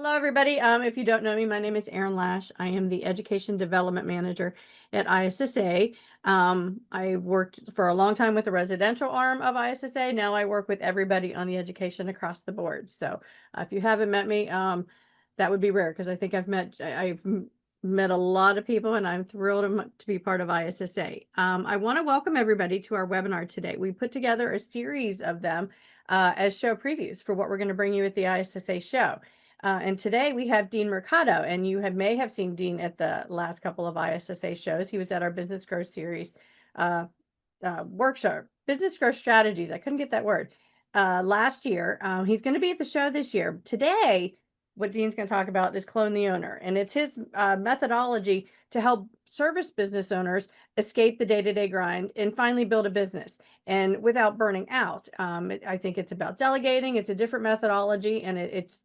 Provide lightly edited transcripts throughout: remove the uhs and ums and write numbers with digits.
Hello, everybody. If you don't know me, my name is Erin Lash. I am the Education Development Manager at ISSA. I worked for a long time with the residential arm of ISSA. Now I work with everybody on the education across the board. So if you haven't met me, that would be rare because I think I've met a lot of people, and I'm thrilled to be part of ISSA. I want to welcome everybody to our webinar today. We put together a series of them as show previews for what we're going to bring you at the ISSA show. And today we have Dean Mercado, and you may have seen Dean at the last couple of ISSA shows. He was at our Business Growth Series workshop, Business Growth Strategies. I couldn't get that word last year. He's going to be at the show this year. Today, what Dean's going to talk about is Clone the Owner, and it's his methodology to help service business owners escape the day-to-day grind and finally build a business and without burning out. I think it's about delegating. It's a different methodology, and it's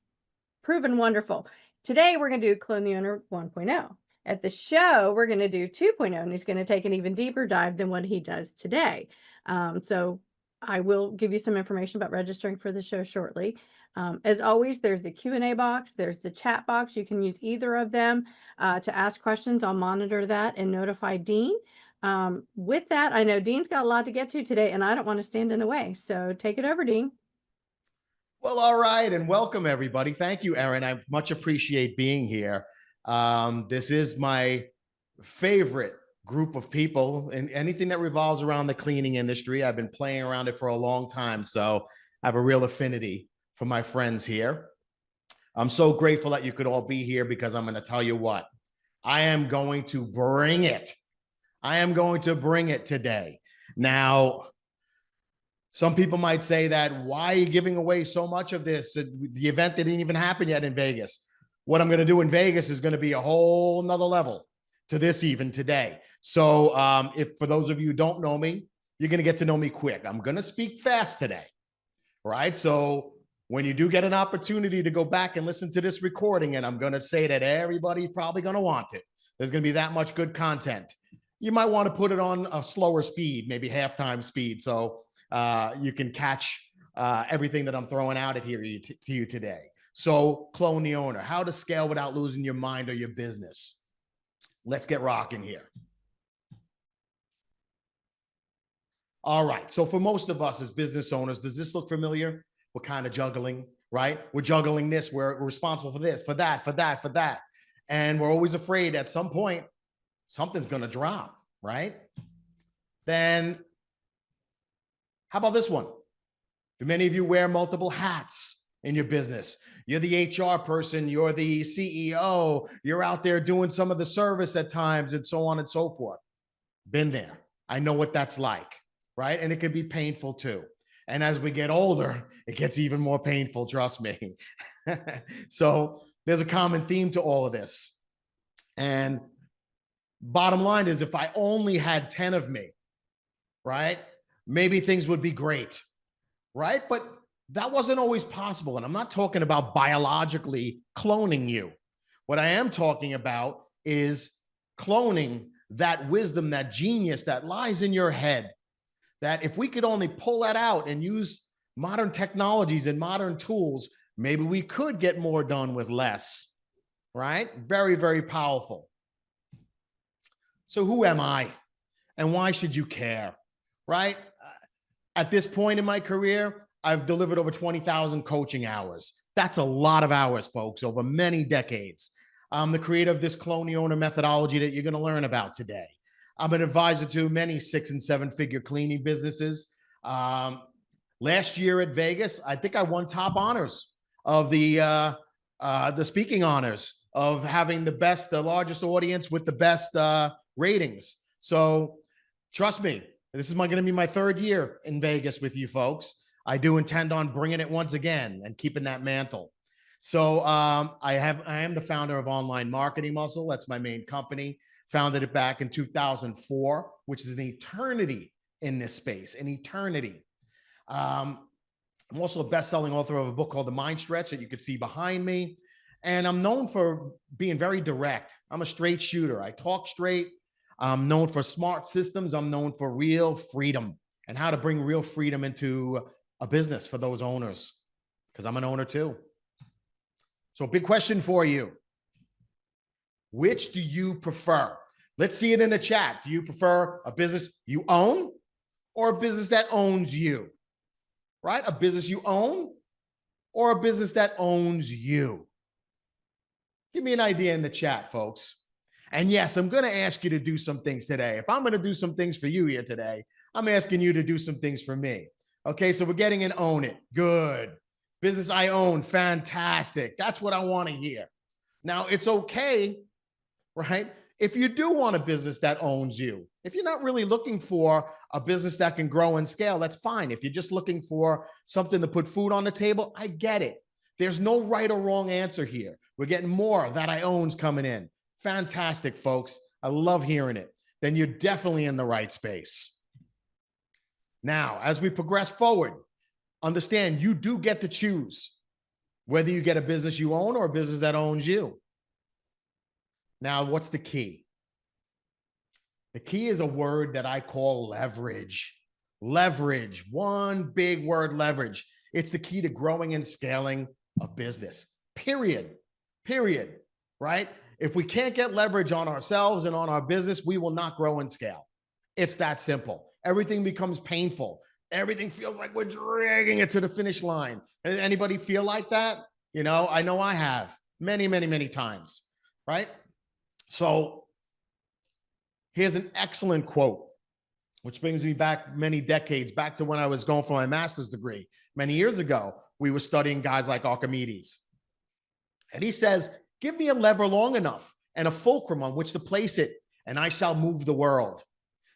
proven wonderful. Today, we're going to do Clone the Owner 1.0. At the show, we're going to do 2.0, and he's going to take an even deeper dive than what he does today. So I will give you some information about registering for the show shortly. As always, there's the Q&A box. There's the chat box. You can use either of them to ask questions. I'll monitor that and notify Dean. With that, I know Dean's got a lot to get to today, and I don't want to stand in the way. So take it over, Dean. Well, all right, and welcome everybody. Thank you, Erin. I much appreciate being here. This is my favorite group of people, and anything that revolves around the cleaning industry. I've been playing around it for a long time, so I have a real affinity for my friends here. I'm so grateful that you could all be here because I'm going to tell you what, I am going to bring it. I am going to bring it today. Now, some people might say that, why are you giving away so much of this? The event didn't even happen yet in Vegas. What I'm going to do in Vegas is going to be a whole nother level to this even today. So if for those of you who don't know me, you're going to get to know me quick. I'm going to speak fast today, right? So when you do get an opportunity to go back and listen to this recording, and I'm going to say that everybody's probably going to want it. There's going to be that much good content. You might want to put it on a slower speed, maybe halftime speed. So you can catch everything that I'm throwing out at here to you today. So Clone the Owner, how to scale without losing your mind or your business. Let's get rocking here. All right. So for most of us as business owners, does this look familiar? We're kind of juggling, right? We're juggling this. We're responsible for this, for that, for that, for that. And we're always afraid at some point, something's going to drop, right? Then how about this one? Do many of you wear multiple hats in your business? You're the HR person, you're the CEO, you're out there doing some of the service at times and so on and so forth. Been there. I know what that's like, right? And it can be painful too. And as we get older, it gets even more painful, trust me. So there's a common theme to all of this. And bottom line is, if I only had 10 of me, right? Maybe things would be great, right? But that wasn't always possible. And I'm not talking about biologically cloning you. What I am talking about is cloning that wisdom, that genius that lies in your head, that if we could only pull that out and use modern technologies and modern tools, maybe we could get more done with less, right? Very, very powerful. So who am I and why should you care, right? At this point in my career, I've delivered over 20,000 coaching hours. That's a lot of hours, folks, over many decades. I'm the creator of this Clone the Owner methodology that you're going to learn about today. I'm an advisor to many 6- and 7-figure cleaning businesses. Last year at Vegas, I think I won top honors of the speaking honors of having the largest audience with the best ratings. So trust me, this is going to be my 3rd year in Vegas with you folks. I do intend on bringing it once again and keeping that mantle. So I am the founder of Online Marketing Muscle. That's my main company. Founded it back in 2004, which is an eternity in this space, an eternity. I'm also a best-selling author of a book called The Mind Stretch that you could see behind me. And I'm known for being very direct. I'm a straight shooter. I talk straight. I'm known for smart systems. I'm known for real freedom and how to bring real freedom into a business for those owners, because I'm an owner too. So big question for you. Which do you prefer? Let's see it in the chat. Do you prefer a business you own or a business that owns you? Right? A business you own or a business that owns you? Give me an idea in the chat, folks. And yes, I'm going to ask you to do some things today. If I'm going to do some things for you here today, I'm asking you to do some things for me. Okay, so we're getting an own it. Good. Business I own. Fantastic. That's what I want to hear. Now, it's okay, right? If you do want a business that owns you, if you're not really looking for a business that can grow and scale, that's fine. If you're just looking for something to put food on the table, I get it. There's no right or wrong answer here. We're getting more that I owns coming in. Fantastic, folks. I love hearing it. Then you're definitely in the right space. Now, as we progress forward, understand you do get to choose whether you get a business you own or a business that owns you. Now, what's the key? The key is a word that I call leverage. Leverage, one big word, leverage. It's the key to growing and scaling a business, period, right? If we can't get leverage on ourselves and on our business, we will not grow and scale. It's that simple. Everything becomes painful. Everything feels like we're dragging it to the finish line. Anybody feel like that? You know I have many times, right? So here's an excellent quote, which brings me back many decades, back to when I was going for my master's degree. Many years ago, we were studying guys like Archimedes. And he says, give me a lever long enough and a fulcrum on which to place it, and I shall move the world.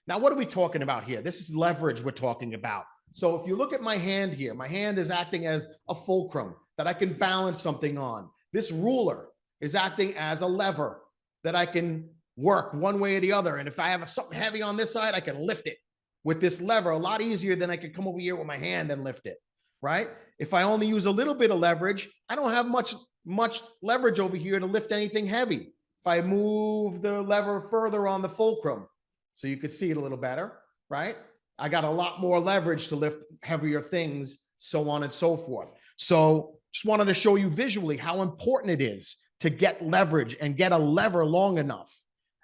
Now, what are we talking about here? This is leverage we're talking about. So if you look at my hand here, my hand is acting as a fulcrum that I can balance something on. This ruler is acting as a lever that I can work one way or the other. And if I have something heavy on this side, I can lift it with this lever a lot easier than I could come over here with my hand and lift it, right? If I only use a little bit of leverage, I don't have much leverage over here to lift anything heavy. If I move the lever further on the fulcrum, so you could see it a little better, right? I got a lot more leverage to lift heavier things, so on and so forth. So just wanted to show you visually how important it is to get leverage and get a lever long enough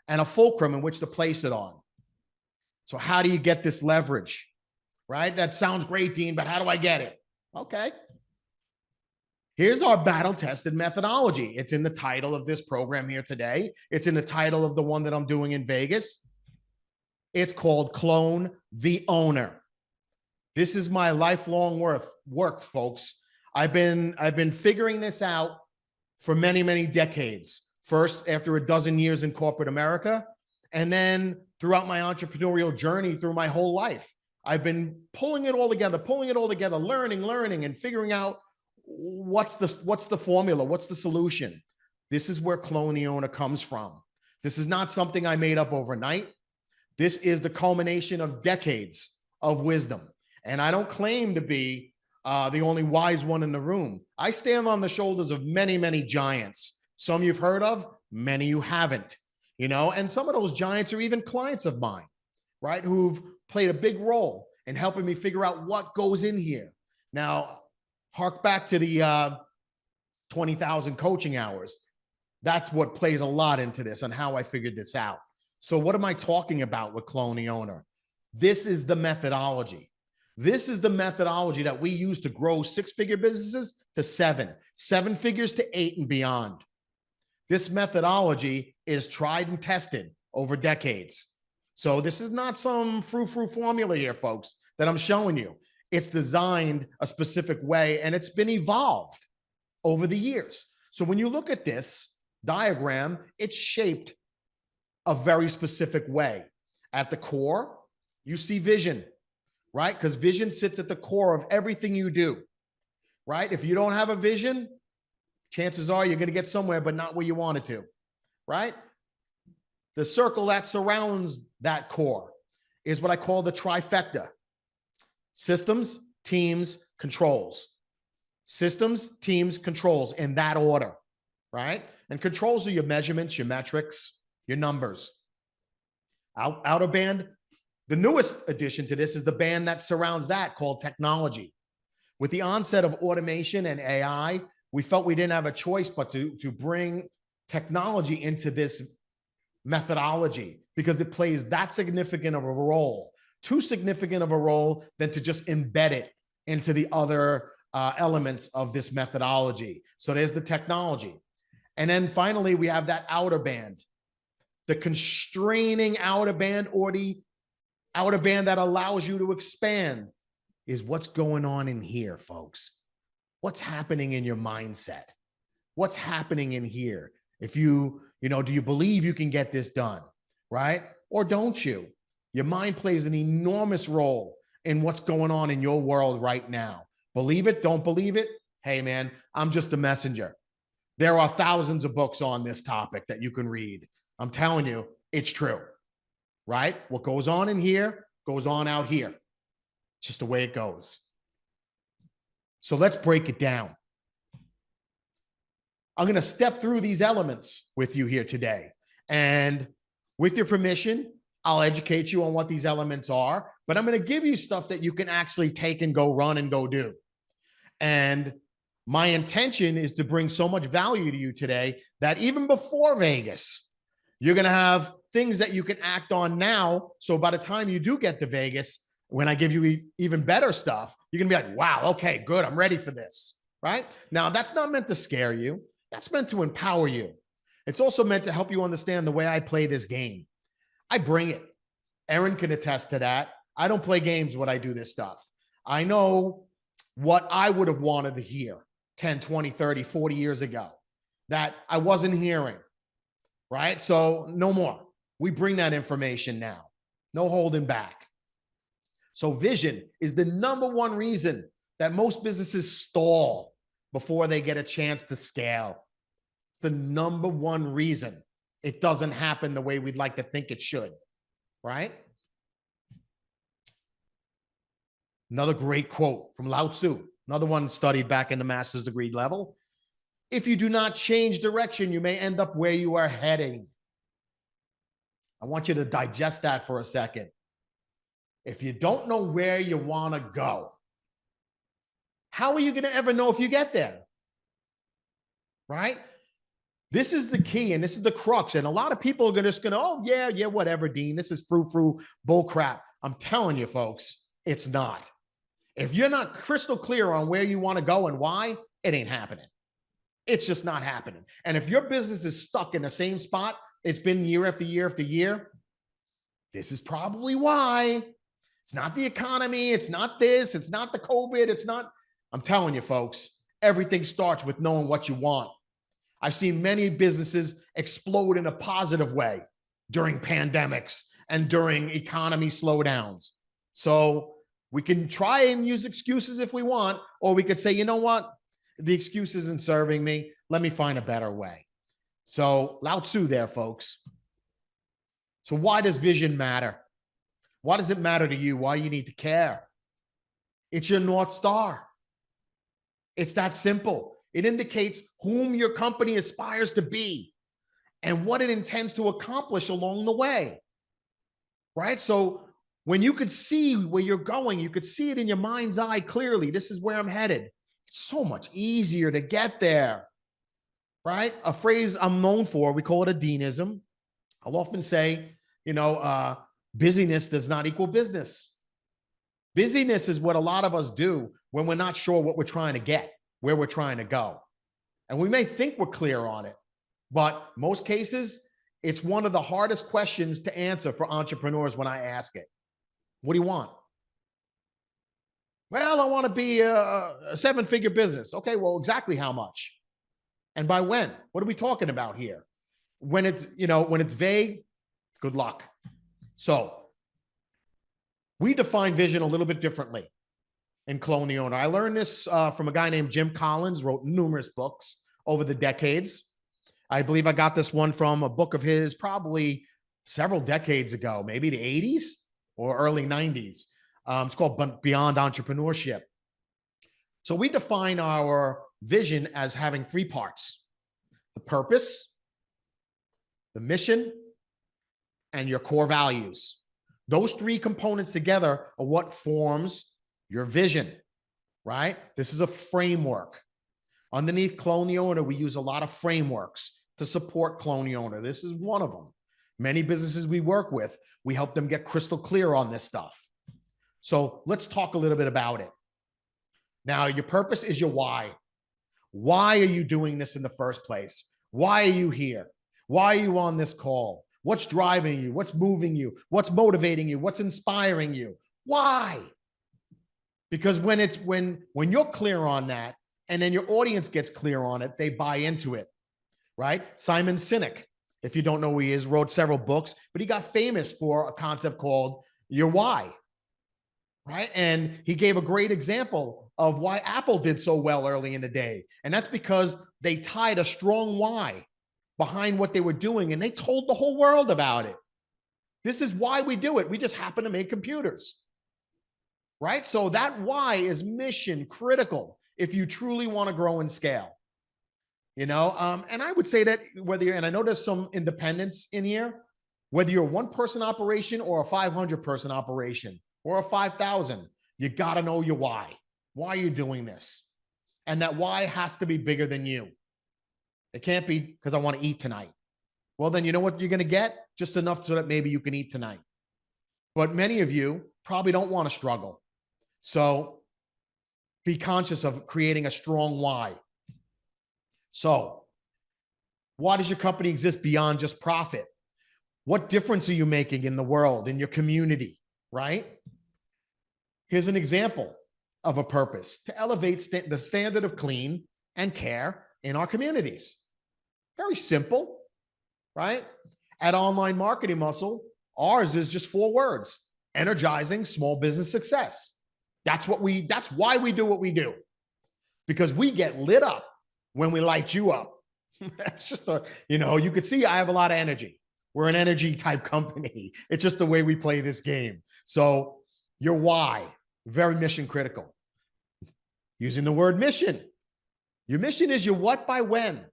and a fulcrum in which to place it on. So how do you get this leverage, right? That sounds great, Dean, but how do I get it? Okay. Here's our battle-tested methodology. It's in the title of this program here today. It's in the title of the one that I'm doing in Vegas. It's called Clone the Owner. This is my lifelong work, folks. I've been figuring this out for many decades. First, after a dozen years in corporate America, and then throughout my entrepreneurial journey through my whole life. I've been pulling it all together, learning, and figuring out what's the formula, what's the solution. This is where Clone the Owner comes from. This is not something I made up overnight. This is the culmination of decades of wisdom. And I don't claim to be the only wise one in the room. I stand on the shoulders of many giants. Some you've heard of, many you haven't, you know, and some of those giants are even clients of mine, right? Who've played a big role in helping me figure out what goes in here. Now, hark back to the 20,000 coaching hours. That's what plays a lot into this on how I figured this out. So what am I talking about with Clone the Owner? This is the methodology. This is the methodology that we use to grow six-figure businesses to seven figures to 8 and beyond. This methodology is tried and tested over decades. So this is not some frou-frou formula here, folks, that I'm showing you. It's designed a specific way, and it's been evolved over the years. So when you look at this diagram, it's shaped a very specific way. At the core, you see vision, right? Because vision sits at the core of everything you do, right? If you don't have a vision, chances are you're going to get somewhere, but not where you wanted to, right? The circle that surrounds that core is what I call the trifecta. Systems, teams, controls. Systems, teams, controls in that order, right? And controls are your measurements, your metrics, your numbers. Outer band, the newest addition to this is the band that surrounds that called technology. With the onset of automation and AI, we felt we didn't have a choice but to bring technology into this methodology because it plays that significant of a role, too significant of a role than to just embed it into the other elements of this methodology. So there's the technology. And then finally, we have that outer band, the constraining outer band, or the outer band that allows you to expand, is what's going on in here, folks. What's happening in your mindset? What's happening in here? If do you believe you can get this done, right? Or don't you? Your mind plays an enormous role in what's going on in your world right now. Believe it, don't believe it? Hey, man, I'm just a messenger. There are thousands of books on this topic that you can read. I'm telling you, it's true, right? What goes on in here goes on out here. It's just the way it goes. So let's break it down. I'm going to step through these elements with you here today. And with your permission, I'll educate you on what these elements are, but I'm going to give you stuff that you can actually take and go run and go do. And my intention is to bring so much value to you today that even before Vegas, you're going to have things that you can act on now. So by the time you do get to Vegas, when I give you even better stuff, you're going to be like, wow, okay, good. I'm ready for this, right? Now, that's not meant to scare you. That's meant to empower you. It's also meant to help you understand the way I play this game. I bring it. Aaron can attest to that. I don't play games when I do this stuff. I know what I would have wanted to hear 10, 20, 30, 40 years ago that I wasn't hearing, right? So no more. We bring that information now. No holding back. So vision is the #1 reason that most businesses stall before they get a chance to scale. It's the #1 reason it doesn't happen the way we'd like to think it should, right? Another great quote from Lao Tzu, another one studied back in the master's degree level. If you do not change direction, you may end up where you are heading. I want you to digest that for a second. If you don't know where you want to go, how are you going to ever know if you get there? Right? This is the key, and this is the crux. And a lot of people are just going to, oh, yeah, whatever, Dean. This is frou-frou bull crap. I'm telling you, folks, it's not. If you're not crystal clear on where you want to go and why, it ain't happening. It's just not happening. And if your business is stuck in the same spot, it's been year after year after year, this is probably why. It's not the economy. It's not this. It's not the COVID. It's not. I'm telling you, folks, everything starts with knowing what you want. I've seen many businesses explode in a positive way during pandemics and during economy slowdowns. So we can try and use excuses if we want, or we could say, you know what? The excuse isn't serving me. Let me find a better way. So Lao Tzu there, folks. So why does vision matter? Why does it matter to you? Why do you need to care? It's your North Star. It's that simple. It indicates whom your company aspires to be and what it intends to accomplish along the way, right? So when you could see where you're going, you could see it in your mind's eye clearly. This is where I'm headed. It's so much easier to get there, right? A phrase I'm known for, we call it a Deanism. I'll often say, busyness does not equal business. Busyness is what a lot of us do when we're not sure what we're trying to get, where we're trying to go. And we may think we're clear on it, but most cases, it's one of the hardest questions to answer for entrepreneurs when I ask it. What do you want? Well, I want to be a 7-figure business. Okay, well, exactly how much? And by when? What are we talking about here? When it's vague, good luck. So we define vision a little bit differently in Clone the Owner. I learned this from a guy named Jim Collins, wrote numerous books over the decades. I believe I got this one from a book of his probably several decades ago, maybe the 80s or early 90s. It's called Beyond Entrepreneurship. So we define our vision as having 3 parts: the purpose, the mission, and your core values. Those 3 components together are what forms your vision, right? This is a framework. Underneath Clone the Owner, we use a lot of frameworks to support Clone the Owner. This is one of them. Many businesses we work with, we help them get crystal clear on this stuff. So let's talk a little bit about it. Now, your purpose is your why. Why are you doing this in the first place? Why are you here? Why are you on this call? What's driving you? What's moving you? What's motivating you? What's inspiring you? Why? Because when you're clear on that, and then your audience gets clear on it, they buy into it, right? Simon Sinek, if you don't know who he is, wrote several books, but he got famous for a concept called your why, right? And he gave a great example of why Apple did so well early in the day. And that's because they tied a strong why behind what they were doing, and they told the whole world about it. This is why we do it. We just happen to make computers, right? So that why is mission critical if you truly want to grow and scale. And I would say that whether you're, and I know there's some independents in here, whether you're a 1-person operation or a 500-person operation or a 5,000, you got to know your why. Why are you doing this? And that why has to be bigger than you. It can't be because I want to eat tonight. Well, then you know what you're going to get? Just enough so that maybe you can eat tonight. But many of you probably don't want to struggle. So be conscious of creating a strong why. So, why does your company exist beyond just profit? What difference are you making in the world, in your community, right? Here's an example of a purpose: to elevate the standard of clean and care in our communities. Very simple, right? At Online Marketing Muscle, ours is just 4 words: energizing small business success. That's why we do what we do, because we get lit up when we light you up. That's just you could see I have a lot of energy. We're an energy type company. It's just the way we play this game. So your why, very mission critical. Using the word mission. Your mission is your what by when,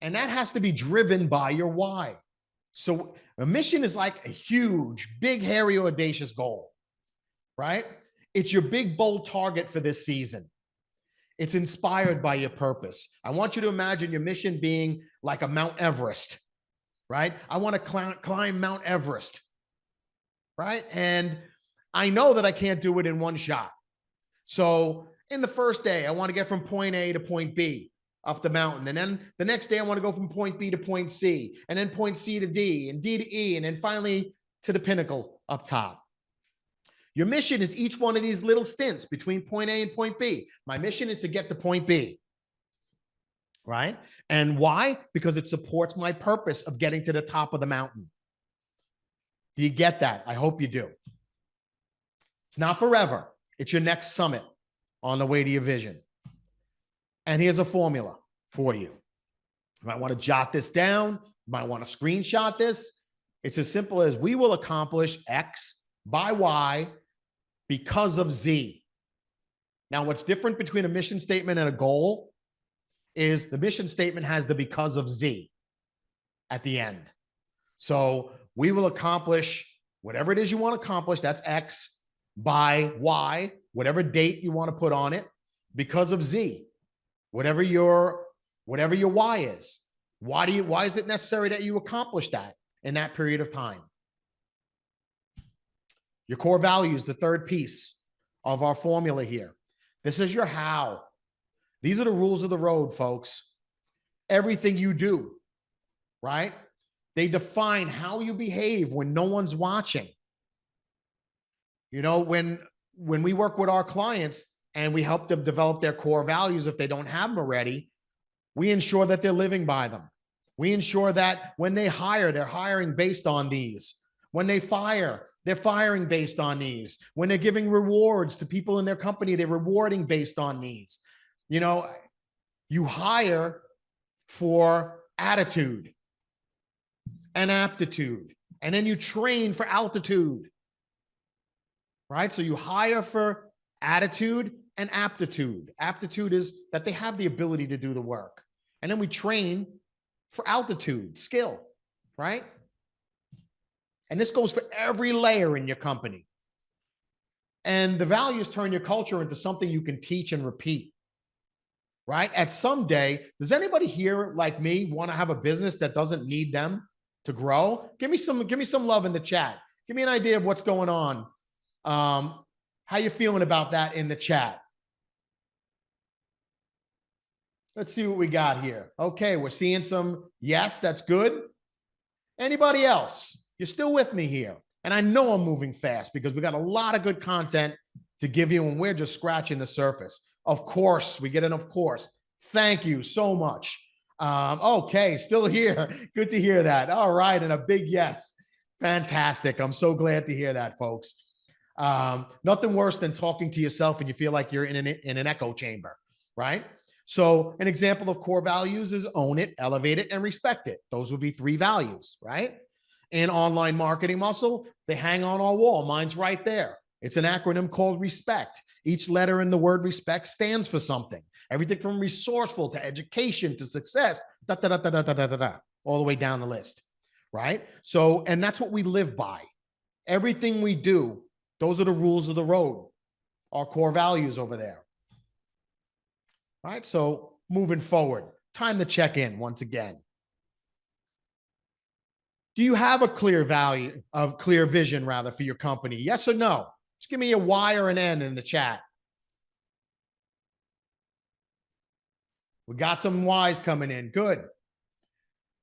and that has to be driven by your why. So a mission is like a huge, big, hairy, audacious goal, right? It's your big, bold target for this season. It's inspired by your purpose. I want you to imagine your mission being like a Mount Everest, right? I want to climb Mount Everest, right? And I know that I can't do it in one shot. So in the first day, I want to get from point A to point B up the mountain. And then the next day, I want to go from point B to point C, and then point C to D, and D to E, and then finally to the pinnacle up top. Your mission is each one of these little stints between point A and point B. My mission is to get to point B, right? And why? Because it supports my purpose of getting to the top of the mountain. Do you get that? I hope you do. It's not forever. It's your next summit on the way to your vision. And here's a formula for you. You might want to jot this down. You might want to screenshot this. It's as simple as: we will accomplish X by Y because of Z. Now, what's different between a mission statement and a goal is the mission statement has the because of Z at the end. So we will accomplish whatever it is you want to accomplish, that's X, by Y, whatever date you want to put on it, because of Z, whatever your why is. Why is it necessary that you accomplish that in that period of time? Your core values, the third piece of our formula here. This is your how. These are the rules of the road, folks. Everything you do, right? They define how you behave when no one's watching. When we work with our clients and we help them develop their core values, if they don't have them already, we ensure that they're living by them. We ensure that when they hire, they're hiring based on these. When they fire, they're firing based on these. When they're giving rewards to people in their company, they're rewarding based on these. You hire for attitude and aptitude, and then you train for altitude, right? So you hire for attitude and aptitude. Aptitude is that they have the ability to do the work. And then we train for altitude, skill, right? And this goes for every layer in your company. And the values turn your culture into something you can teach and repeat, right? At some day, does anybody here like me want to have a business that doesn't need them to grow? Give me some love in the chat. Give me an idea of what's going on. How you feeling about that in the chat? Let's see what we got here. Okay, we're seeing some yes, that's good. Anybody else? You're still with me here. And I know I'm moving fast because we got a lot of good content to give you and we're just scratching the surface. Of course, we get an of course. Thank you so much. Okay, still here. Good to hear that. All right, and a big yes. Fantastic. I'm so glad to hear that, folks. Nothing worse than talking to yourself and you feel like you're in an echo chamber, right? So an example of core values is own it, elevate it, and respect it. Those would be 3 values, right? In online marketing muscle, they hang on our wall. Mine's right there. It's an acronym called RESPECT. Each letter in the word respect stands for something. Everything from resourceful to education to success, all the way down the list, right? So, and that's what we live by. Everything we do, those are the rules of the road, our core values over there. All right, so moving forward, time to check in once again. Do you have a clear vision rather for your company? Yes or no? Just give me a Y or an N in the chat. We got some Y's coming in. Good.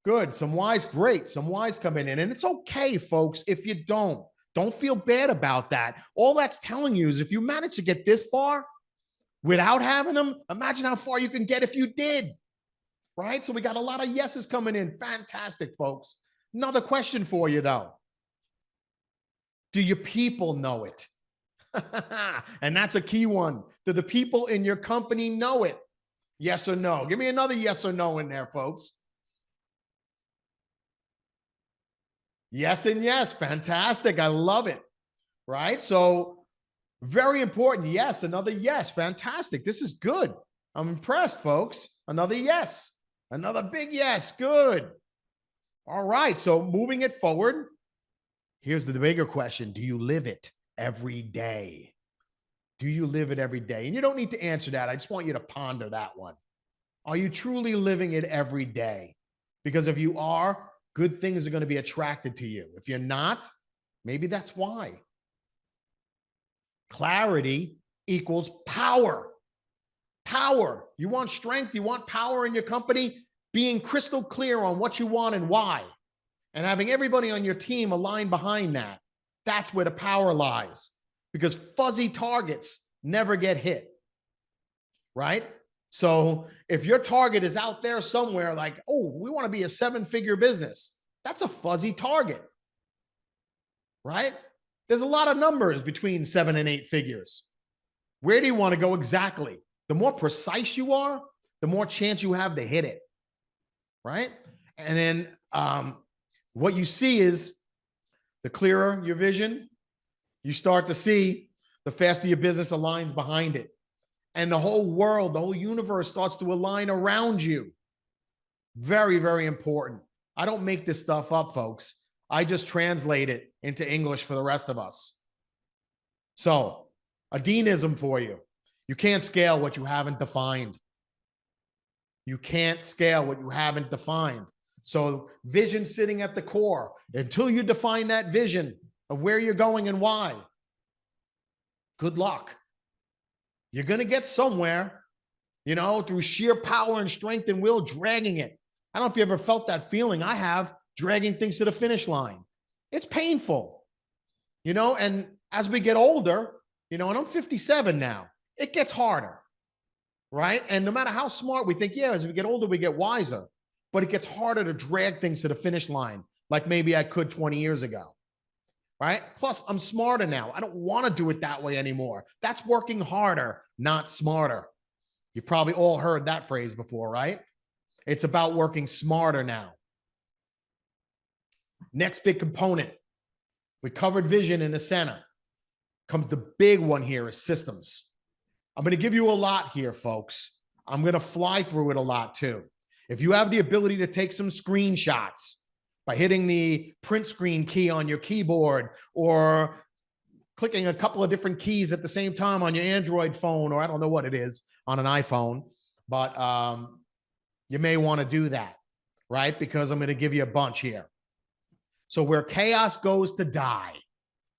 Good. Some Y's, great. Some Y's coming in. And it's okay, folks, if you don't. Don't feel bad about that. All that's telling you is if you manage to get this far without having them, imagine how far you can get if you did. Right? So we got a lot of yeses coming in. Fantastic, folks. Another question for you, though. Do your people know it? And that's a key one. Do the people in your company know it? Yes or no? Give me another yes or no in there, folks. Yes and yes. Fantastic. I love it. Right? So very important. Yes. Another yes. Fantastic. This is good. I'm impressed, folks. Another yes. Another big yes. Good. All right. So moving it forward. Here's the bigger question. Do you live it every day? Do you live it every day? And you don't need to answer that. I just want you to ponder that one. Are you truly living it every day? Because if you are, good things are going to be attracted to you. If you're not, maybe that's why. Clarity equals power. Power. You want strength, you want power in your company, being crystal clear on what you want and why, and having everybody on your team aligned behind that. That's where the power lies, because fuzzy targets never get hit, right? So if your target is out there somewhere like, oh, we want to be a 7-figure business, that's a fuzzy target, right? There's a lot of numbers between 7 and 8 figures. Where do you want to go exactly? The more precise you are, the more chance you have to hit it, right? And then what you see is the clearer your vision, you start to see, the faster your business aligns behind it. And the whole world, the whole universe starts to align around you. Very, very important. I don't make this stuff up, folks. I just translate it into English for the rest of us. So, a Deanism for you. You can't scale what you haven't defined. You can't scale what you haven't defined. So, vision sitting at the core. Until you define that vision of where you're going and why, good luck. You're going to get somewhere, you know, through sheer power and strength and will, dragging it. I don't know if you ever felt that feeling. I have, dragging things to the finish line. It's painful, you know, and as we get older, you know, and I'm 57 now, it gets harder, right? And no matter how smart we think, yeah, as we get older, we get wiser, but it gets harder to drag things to the finish line like maybe I could 20 years ago. Right? Plus, I'm smarter now. I don't want to do it that way anymore. That's working harder, not smarter. You've probably all heard that phrase before, right? It's about working smarter now. Next big component. We covered vision in the center. Comes the big one here is systems. I'm going to give you a lot here, folks. I'm going to fly through it a lot too. If you have the ability to take some screenshots, by hitting the print screen key on your keyboard or clicking a couple of different keys at the same time on your Android phone, or I don't know what it is on an iPhone, but you may want to do that, right? Because I'm going to give you a bunch here. So where chaos goes to die,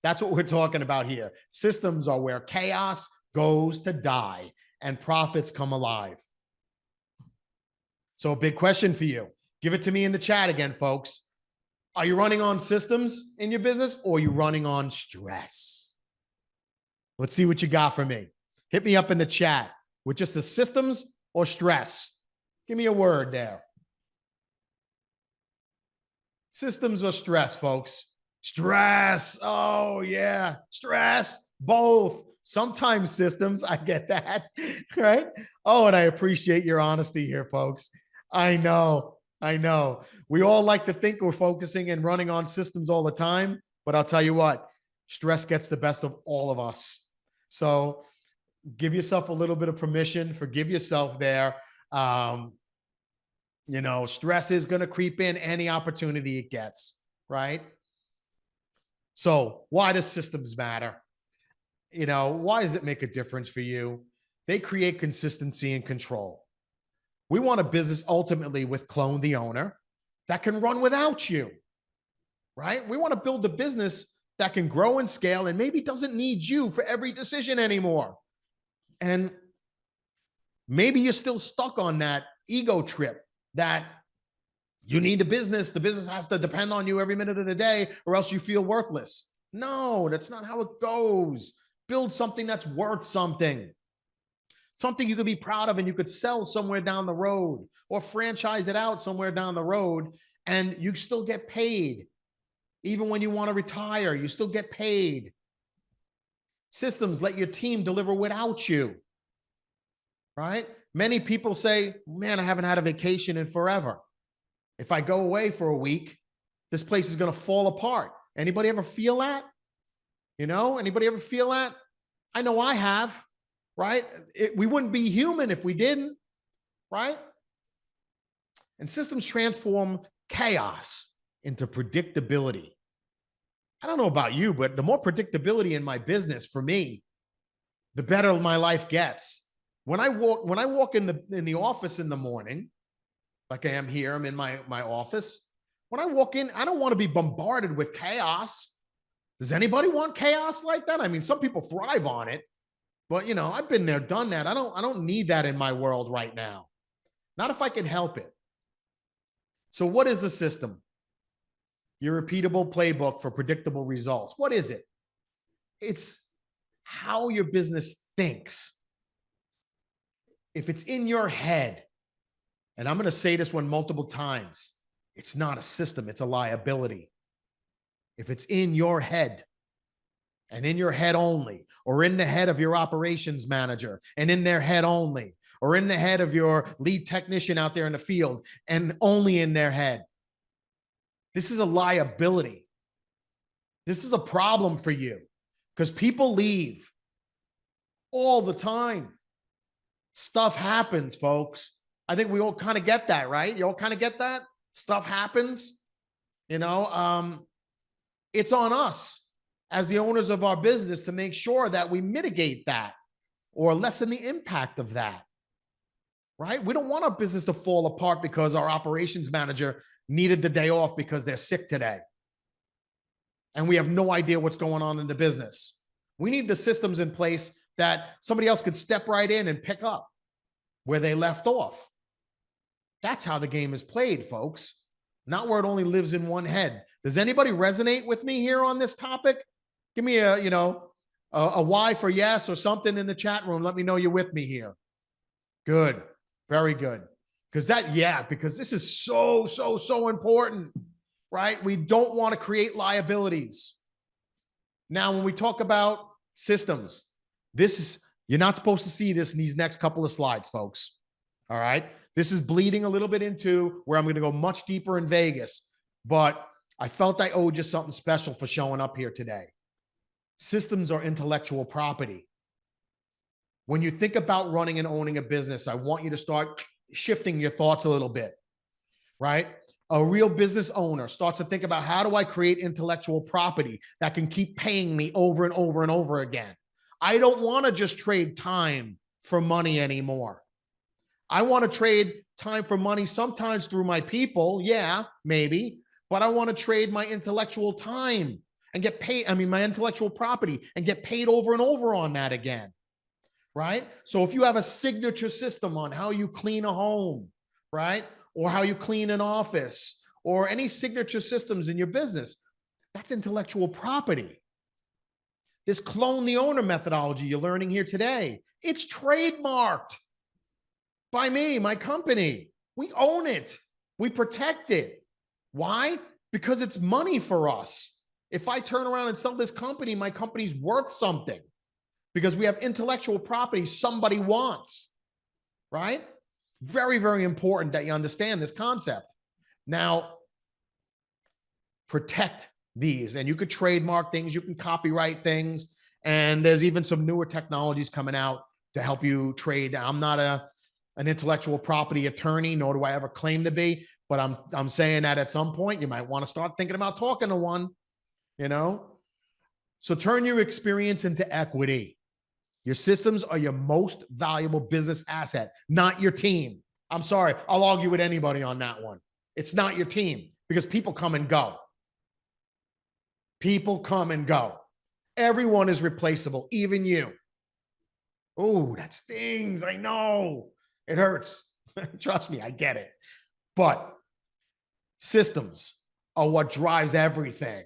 that's what we're talking about here. Systems are where chaos goes to die and profits come alive. So a big question for you. Give it to me in the chat again, folks. Are you running on systems in your business, or are you running on stress? Let's see what you got for me. Hit me up in the chat with just the systems or stress. Give me a word there. Systems or stress, folks? Stress. Oh, yeah. Stress. Both. Sometimes systems. I get that. Right? Oh, and I appreciate your honesty here, folks. I know. We all like to think we're focusing and running on systems all the time, but I'll tell you what, stress gets the best of all of us. So give yourself a little bit of permission, forgive yourself there. Stress is going to creep in any opportunity it gets, right? So why does systems matter? Why does it make a difference for you? They create consistency and control. We want a business ultimately with Clone the Owner that can run without you, right? We want to build a business that can grow and scale and maybe doesn't need you for every decision anymore. And maybe you're still stuck on that ego trip that you need a business. The business has to depend on you every minute of the day or else you feel worthless. No, that's not how it goes. Build something that's worth something. Something you could be proud of and you could sell somewhere down the road or franchise it out somewhere down the road and you still get paid. Even when you want to retire, you still get paid. Systems let your team deliver without you, right? Many people say, man, I haven't had a vacation in forever. If I go away for a week, this place is going to fall apart. Anybody ever feel that? Anybody ever feel that? I know I have. Right? We wouldn't be human if we didn't, right? And systems transform chaos into predictability. I don't know about you, but the more predictability in my business for me, the better my life gets. When I walk in the office in the morning, like I am here, I'm in my office. When I walk in, I don't want to be bombarded with chaos. Does anybody want chaos like that? I mean, some people thrive on it. But, I've been there, done that. I don't need that in my world right now. Not if I can help it. So what is a system? Your repeatable playbook for predictable results. What is it? It's how your business thinks. If it's in your head, and I'm going to say this one multiple times, it's not a system, it's a liability. If it's in your head, and in your head only, or in the head of your operations manager, and in their head only, or in the head of your lead technician out there in the field, and only in their head. This is a liability. This is a problem for you because people leave all the time. Stuff happens, folks. I think we all kind of get that, right? You all kind of get that? Stuff happens. It's on us as the owners of our business to make sure that we mitigate that or lessen the impact of that, right? We don't want our business to fall apart because our operations manager needed the day off because they're sick today. And we have no idea what's going on in the business. We need the systems in place that somebody else could step right in and pick up where they left off. That's how the game is played, folks. Not where it only lives in one head. Does anybody resonate with me here on this topic? Give me a Y for yes or something in the chat room. Let me know you're with me here. Good. Very good. Because this is so important, right? We don't want to create liabilities. Now, when we talk about systems, you're not supposed to see this in these next couple of slides, folks. All right. This is bleeding a little bit into where I'm going to go much deeper in Vegas, but I felt I owed you something special for showing up here today. Systems are intellectual property. When you think about running and owning a business, I want you to start shifting your thoughts a little bit, right? A real business owner starts to think about, how do I create intellectual property that can keep paying me over and over and over again? I don't want to just trade time for money anymore. I want to trade time for money sometimes through my people. Yeah, maybe. But I want to trade my intellectual time and get paid. I mean, my intellectual property and get paid over and over on that again. Right? So if you have a signature system on how you clean a home, right? Or how you clean an office or any signature systems in your business, that's intellectual property. This clone the owner methodology you're learning here today, it's trademarked by me, my company. We own it. We protect it. Why? Because it's money for us. If I turn around and sell this company, my company's worth something because we have intellectual property somebody wants, right? Very, very important that you understand this concept. Now, protect these, and you could trademark things, you can copyright things, and there's even some newer technologies coming out to help you trade. I'm not an intellectual property attorney, nor do I ever claim to be, but I'm saying that at some point you might want to start thinking about talking to one, you know? So turn your experience into equity. Your systems are your most valuable business asset, not your team. I'm sorry, I'll argue with anybody on that one. It's not your team because people come and go. People come and go. Everyone is replaceable, even you. Oh, that stings. I know. It hurts. Trust me, I get it. But systems are what drives everything.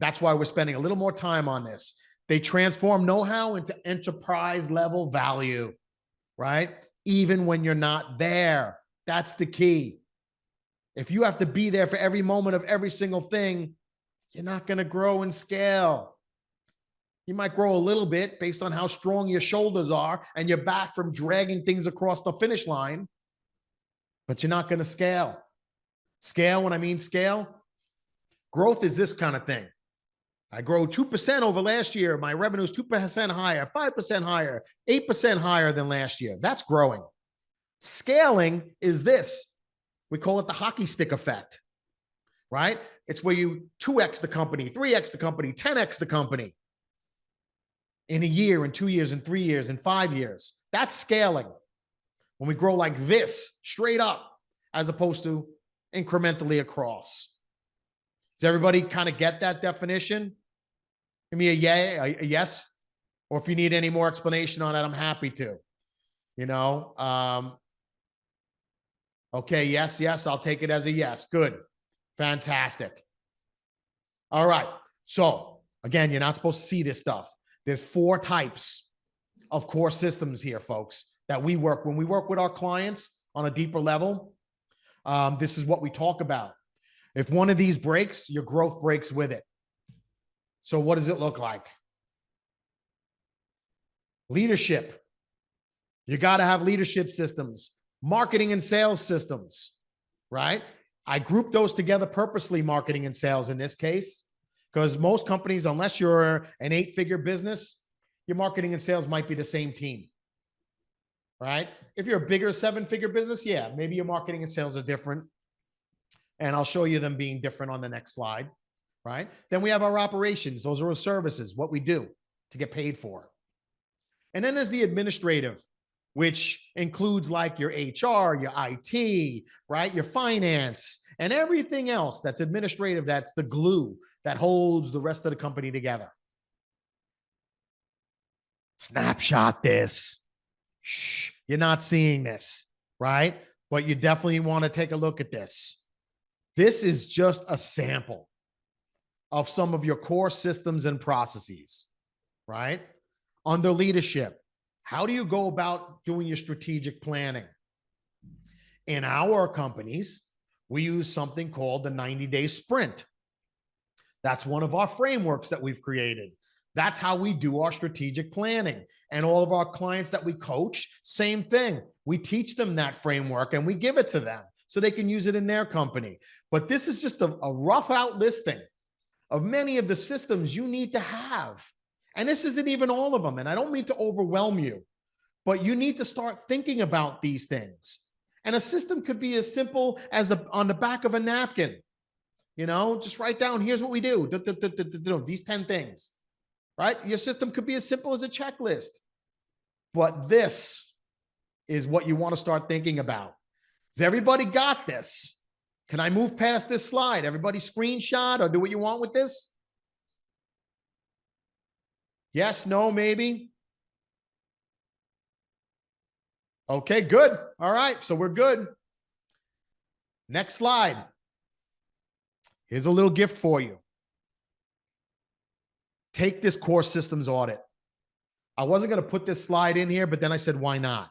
That's why we're spending a little more time on this. They transform know-how into enterprise level value, right? Even when you're not there. That's the key. If you have to be there for every moment of every single thing, you're not going to grow and scale. You might grow a little bit based on how strong your shoulders are and your back from dragging things across the finish line, but you're not going to scale. Scale, when I mean scale, growth is this kind of thing. I grow 2% over last year. My revenue is 2% higher, 5% higher, 8% higher than last year. That's growing. Scaling is this. We call it the hockey stick effect, right? It's where you 2x the company, 3x the company, 10x the company in a year, in 2 years, in 3 years, in 5 years. That's scaling. When we grow like this, straight up, as opposed to incrementally across. Does everybody kind of get that definition? Give me a yay, a yes. Or if you need any more explanation on that, I'm happy to. You know, okay, yes, I'll take it as a yes. Good. Fantastic. All right. So again, you're not supposed to see this stuff. There's 4 types of core systems here, folks, that we work. When we work with our clients on a deeper level, this is what we talk about. If one of these breaks, your growth breaks with it. So what does it look like? Leadership. You got to have leadership systems, marketing and sales systems, right? I group those together purposely, marketing and sales in this case, because most companies, unless you're an 8-figure business, your marketing and sales might be the same team, right? If you're a bigger 7-figure business, yeah, maybe your marketing and sales are different. And I'll show you them being different on the next slide, right? Then we have our operations. Those are our services, what we do to get paid for. And then there's the administrative, which includes like your HR, your IT, right? Your finance and everything else that's administrative. That's the glue that holds the rest of the company together. Snapshot this. Shh, you're not seeing this, right? But you definitely want to take a look at this. This is just a sample of some of your core systems and processes, right? Under leadership, how do you go about doing your strategic planning? In our companies, we use something called the 90-day sprint. That's one of our frameworks that we've created. That's how we do our strategic planning. And all of our clients that we coach, same thing. We teach them that framework and we give it to them so they can use it in their company. But this is just a rough out listing of many of the systems you need to have. And this isn't even all of them. And I don't mean to overwhelm you, but you need to start thinking about these things. And a system could be as simple as on the back of a napkin. You know, just write down, here's what we do. These 10 things, right? Your system could be as simple as a checklist. But this is what you want to start thinking about. Has everybody got this? Can I move past this slide? Everybody screenshot or do what you want with this? Yes, no, maybe? Okay, good. All right, so we're good. Next slide. Here's a little gift for you. Take this core systems audit. I wasn't going to put this slide in here, but then I said, why not?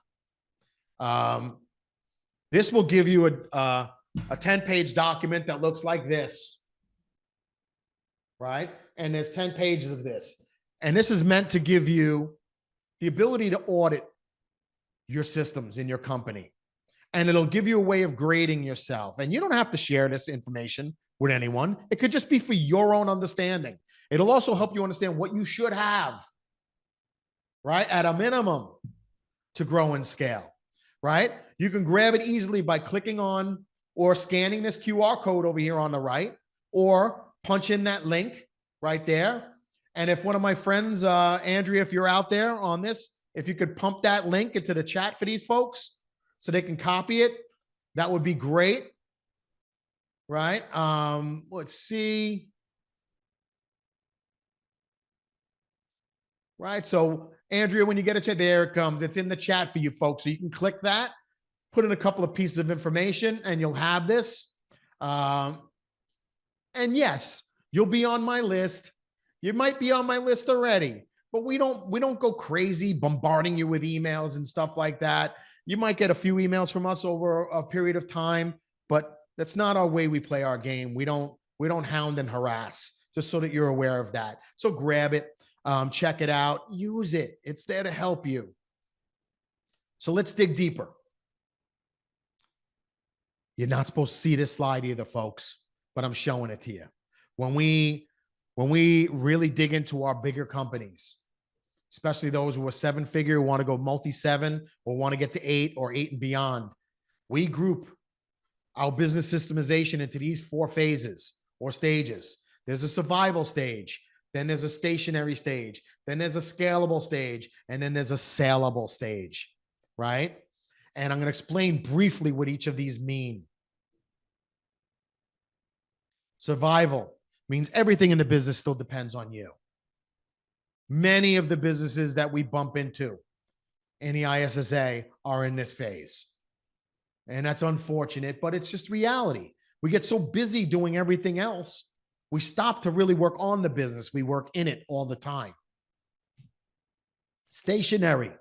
This will give you a 10-page document that looks like this, right? And there's 10 pages of this. And this is meant to give you the ability to audit your systems in your company. And it'll give you a way of grading yourself. And you don't have to share this information with anyone. It could just be for your own understanding. It'll also help you understand what you should have, right? At a minimum to grow and scale, right? You can grab it easily by clicking on or scanning this QR code over here on the right, or punch in that link right there. And if one of my friends, Andrea, if you're out there on this, if you could pump that link into the chat for these folks so they can copy it, that would be great, right? Let's see. Right, so Andrea, when you get a chat, there it comes. It's in the chat for you folks. So you can click that, put in a couple of pieces of information, and you'll have this. And yes, you'll be on my list. You might be on my list already, but we don't go crazy bombarding you with emails and stuff like that. You might get a few emails from us over a period of time, but that's not our way we play our game. We don't hound and harass, just so that you're aware of that. So grab it, check it out, use it. It's there to help you. So let's dig deeper. You're not supposed to see this slide either, folks, but I'm showing it to you. When we really dig into our bigger companies, especially those who are seven-figure, want to go multi-seven, or want to get to 8 or 8 and beyond, we group our business systemization into these 4 phases or stages. There's a survival stage, then there's a stationary stage, then there's a scalable stage, and then there's a saleable stage, right? And I'm going to explain briefly what each of these mean. Survival means everything in the business still depends on you. Many of the businesses that we bump into in the ISSA are in this phase. And that's unfortunate, but it's just reality. We get so busy doing everything else, we stop to really work on the business. We work in it all the time. Stationary.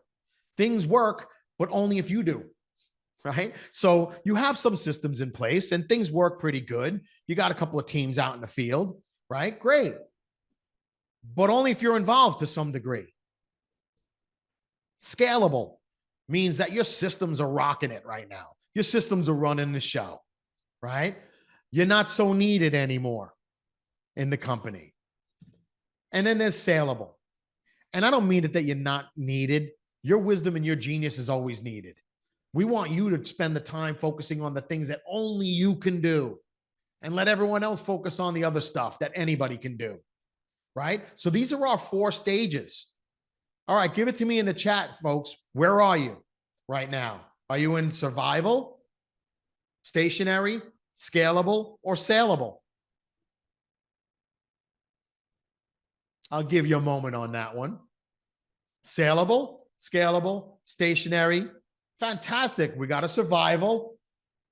Things work, but only if you do, right? So you have some systems in place and things work pretty good. You got a couple of teams out in the field, right? Great. But only if you're involved to some degree. Scalable means that your systems are rocking it right now. Your systems are running the show, right? You're not so needed anymore in the company. And then there's saleable. And I don't mean it that you're not needed. Your wisdom and your genius is always needed. We want you to spend the time focusing on the things that only you can do and let everyone else focus on the other stuff that anybody can do, right? So these are our 4 stages. All right, give it to me in the chat, folks. Where are you right now? Are you in survival, stationary, scalable, or saleable? I'll give you a moment on that one. Saleable, scalable, stationary. Fantastic. We got a survival.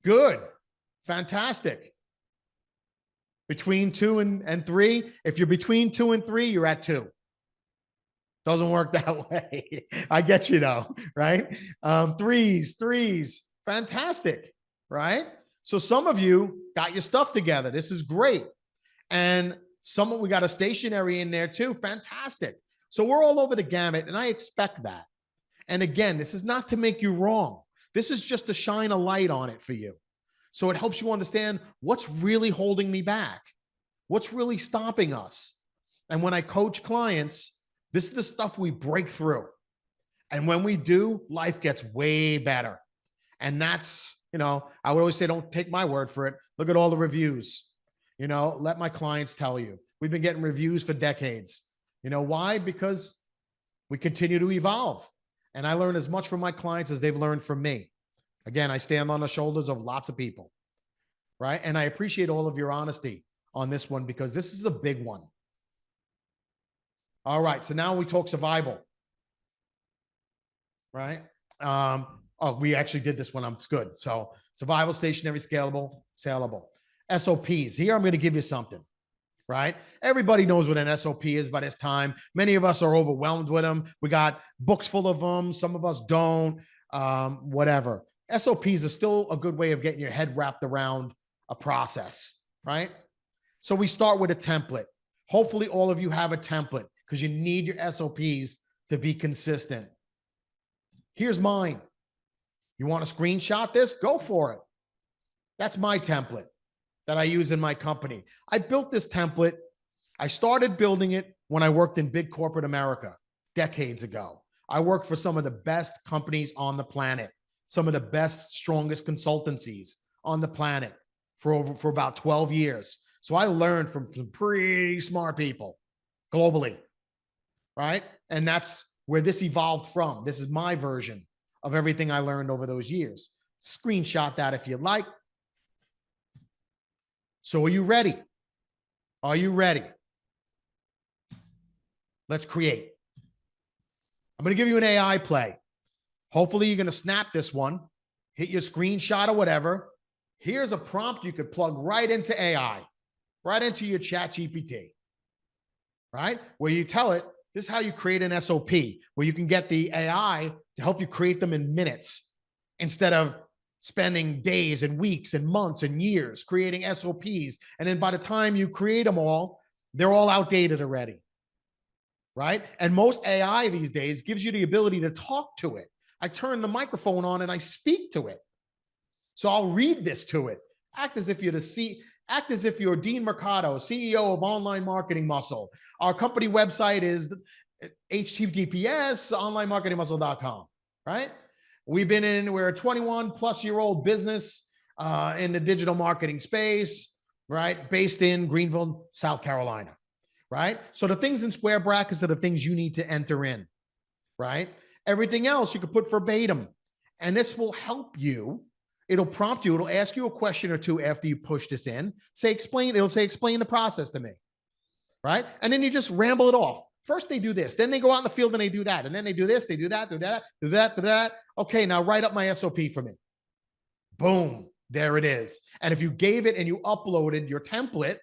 Good. Fantastic. Between 2 and 3. If you're between 2 and 3, you're at 2. Doesn't work that way. I get you though, right? Threes. Fantastic, right? So some of you got your stuff together. This is great. And we got a stationary in there too. Fantastic. So we're all over the gamut, and I expect that. And again, this is not to make you wrong. This is just to shine a light on it for you. So it helps you understand what's really holding me back. What's really stopping us? And when I coach clients, this is the stuff we break through. And when we do, life gets way better. And that's, I would always say, don't take my word for it. Look at all the reviews. Let my clients tell you. We've been getting reviews for decades. Why? Because we continue to evolve. And I learn as much from my clients as they've learned from me. Again, I stand on the shoulders of lots of people, right? And I appreciate all of your honesty on this one because this is a big one. All right, so now we talk survival, right? Oh, we actually did this one. It's good. So survival, stationary, scalable, saleable. SOPs. Here, I'm going to give you something, right? Everybody knows what an SOP is by this time. Many of us are overwhelmed with them. We got books full of them. Some of us don't, whatever. SOPs are still a good way of getting your head wrapped around a process, right? So we start with a template. Hopefully all of you have a template because you need your SOPs to be consistent. Here's mine. You want to screenshot this? Go for it. That's my template that I use in my company. I built this template. I started building it when I worked in big corporate America decades ago. I worked for some of the best companies on the planet, some of the best, strongest consultancies on the planet for about 12 years. So I learned from some pretty smart people globally, right? And that's where this evolved from. This is my version of everything I learned over those years. Screenshot that if you'd like. So are you ready? Are you ready? Let's create. I'm going to give you an AI play. Hopefully you're going to snap this one, hit your screenshot or whatever. Here's a prompt you could plug right into AI, right into your chat GPT, right? Where you tell it, this is how you create an SOP, where you can get the AI to help you create them in minutes instead of spending days and weeks and months and years creating SOPs. And then by the time you create them all, they're all outdated already, right? And most AI these days gives you the ability to talk to it. I turn the microphone on and I speak to it. So I'll read this to it. Act as if you're Dean Mercado, CEO of Online Marketing Muscle. Our company website is https onlinemarketingmuscle.com, right? We're a 21-plus-year-old business in the digital marketing space, right? Based in Greenville, South Carolina, right? So the things in square brackets are the things you need to enter in, right? Everything else you could put verbatim, and this will help you. It'll prompt you. It'll ask you a question or two after you push this in. It'll say, explain the process to me, right? And then you just ramble it off. First they do this, then they go out in the field and they do that, and then they do this, they do that, do that, do that, do that. Okay, now write up my SOP for me. Boom, there it is. And if you gave it and you uploaded your template,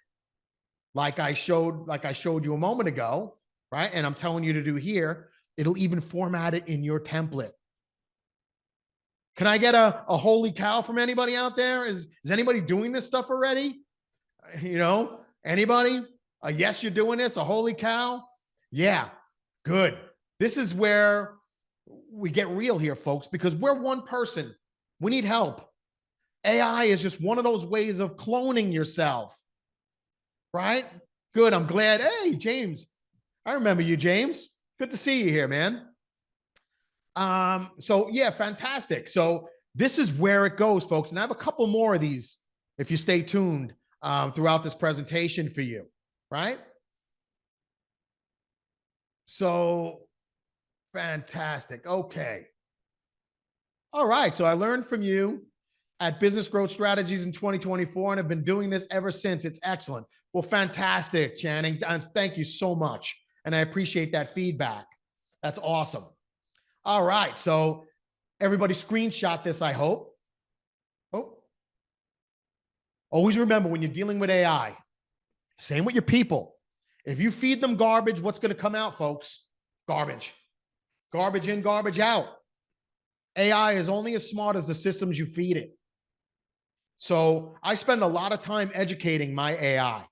like I showed you a moment ago, right? And I'm telling you to do here, it'll even format it in your template. Can I get a holy cow from anybody out there? Is anybody doing this stuff already? You know, anybody? Yes, you're doing this, a holy cow? Yeah, good. This is where we get real here, folks, because we're one person. We need help. AI is just one of those ways of cloning yourself, right? Good, I'm glad. Hey, James. I remember you, James. Good to see you here, man. So yeah, fantastic. So this is where it goes, folks. And I have a couple more of these if you stay tuned throughout this presentation for you, right? So fantastic. Okay. All right. So I learned from you at Business Growth Strategies in 2024 and have been doing this ever since. It's excellent. Well, fantastic, Channing. Thank you so much. And I appreciate that feedback. That's awesome. All right. So everybody screenshot this, I hope. Oh. Always remember when you're dealing with AI, same with your people. If you feed them garbage, what's going to come out, folks? Garbage. Garbage in, garbage out. AI is only as smart as the systems you feed it. So I spend a lot of time educating my AI.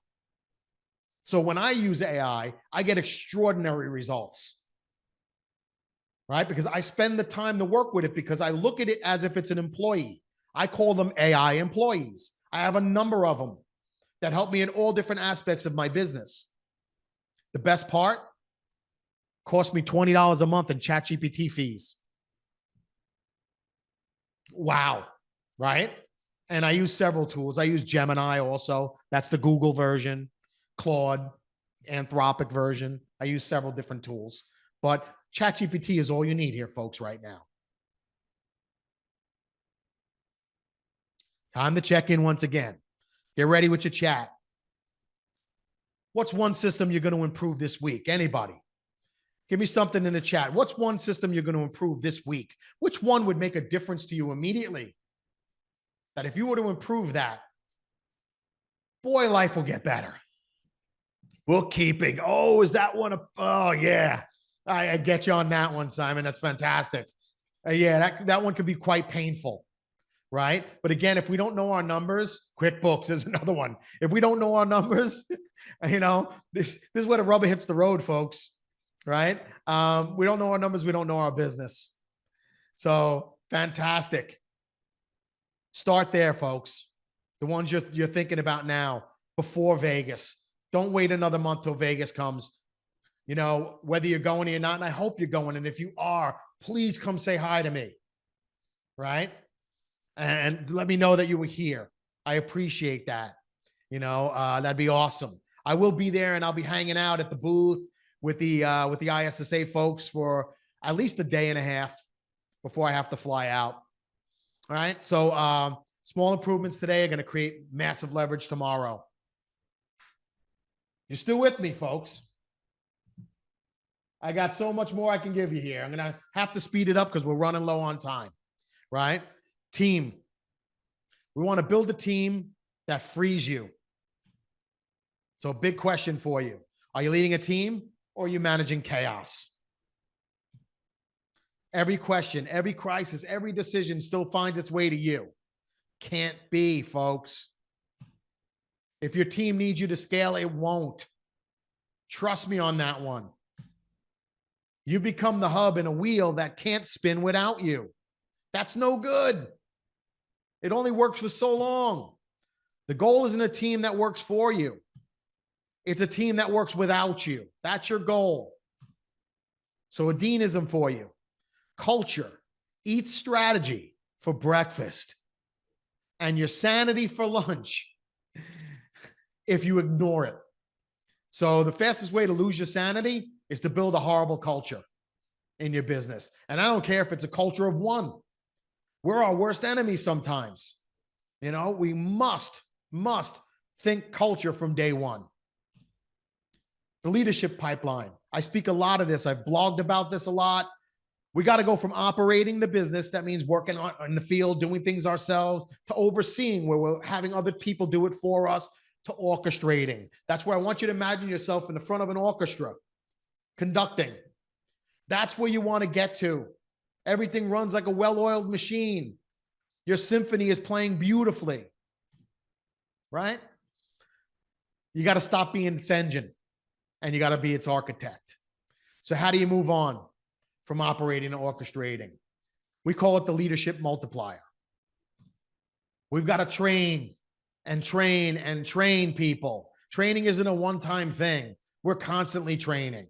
So when I use AI, I get extraordinary results, right? Because I spend the time to work with it because I look at it as if it's an employee. I call them AI employees. I have a number of them that help me in all different aspects of my business. The best part, cost me $20 a month in ChatGPT fees. Wow, right? And I use several tools. I use Gemini also. That's the Google version, Claude, Anthropic version. I use several different tools. But ChatGPT is all you need here, folks, right now. Time to check in once again. Get ready with your chat. What's one system you're going to improve this week? Anybody? Give me something in the chat. What's one system you're going to improve this week? Which one would make a difference to you immediately? That if you were to improve that, boy, life will get better. Bookkeeping. Oh, is that one? Oh, yeah. I get you on that one, Simon. That's fantastic. Yeah, that one could be quite painful, right? But again, if we don't know our numbers, QuickBooks is another one. If we don't know our numbers, this is where the rubber hits the road, folks, right? We don't know our numbers. We don't know our business. So fantastic. Start there, folks. The ones you're thinking about now before Vegas. Don't wait another month till Vegas comes. Whether you're going or you're not, and I hope you're going. And if you are, please come say hi to me, right? And let me know that you were here. I appreciate that. That'd be awesome. I will be there, and I'll be hanging out at the booth with the ISSA folks for at least a day and a half before I have to fly out. All right. So small improvements today are going to create massive leverage tomorrow. You're still with me, folks? I got so much more I can give you here. I'm going to have to speed it up because we're running low on time, right? Team. We want to build a team that frees you. So a big question for you. Are you leading a team or are you managing chaos? Every question, every crisis, every decision still finds its way to you. Can't be, folks. If your team needs you to scale, it won't. Trust me on that one. You become the hub in a wheel that can't spin without you. That's no good. It only works for so long. The goal isn't a team that works for you. It's a team that works without you. That's your goal. So a Deanism for you. Culture eats strategy for breakfast and your sanity for lunch if you ignore it. So the fastest way to lose your sanity is to build a horrible culture in your business. And I don't care if it's a culture of one. We're our worst enemies sometimes. We must think culture from day one. The leadership pipeline. I speak a lot of this. I've blogged about this a lot. We got to go from operating the business, that means working in the field, doing things ourselves, to overseeing where we're having other people do it for us, to orchestrating. That's where I want you to imagine yourself in the front of an orchestra, conducting. That's where you want to get to. Everything runs like a well-oiled machine. Your symphony is playing beautifully, right? You got to stop being its engine and you got to be its architect. So how do you move on from operating and orchestrating? We call it the leadership multiplier. We've got to train and train and train people. Training isn't a one-time thing. We're constantly training.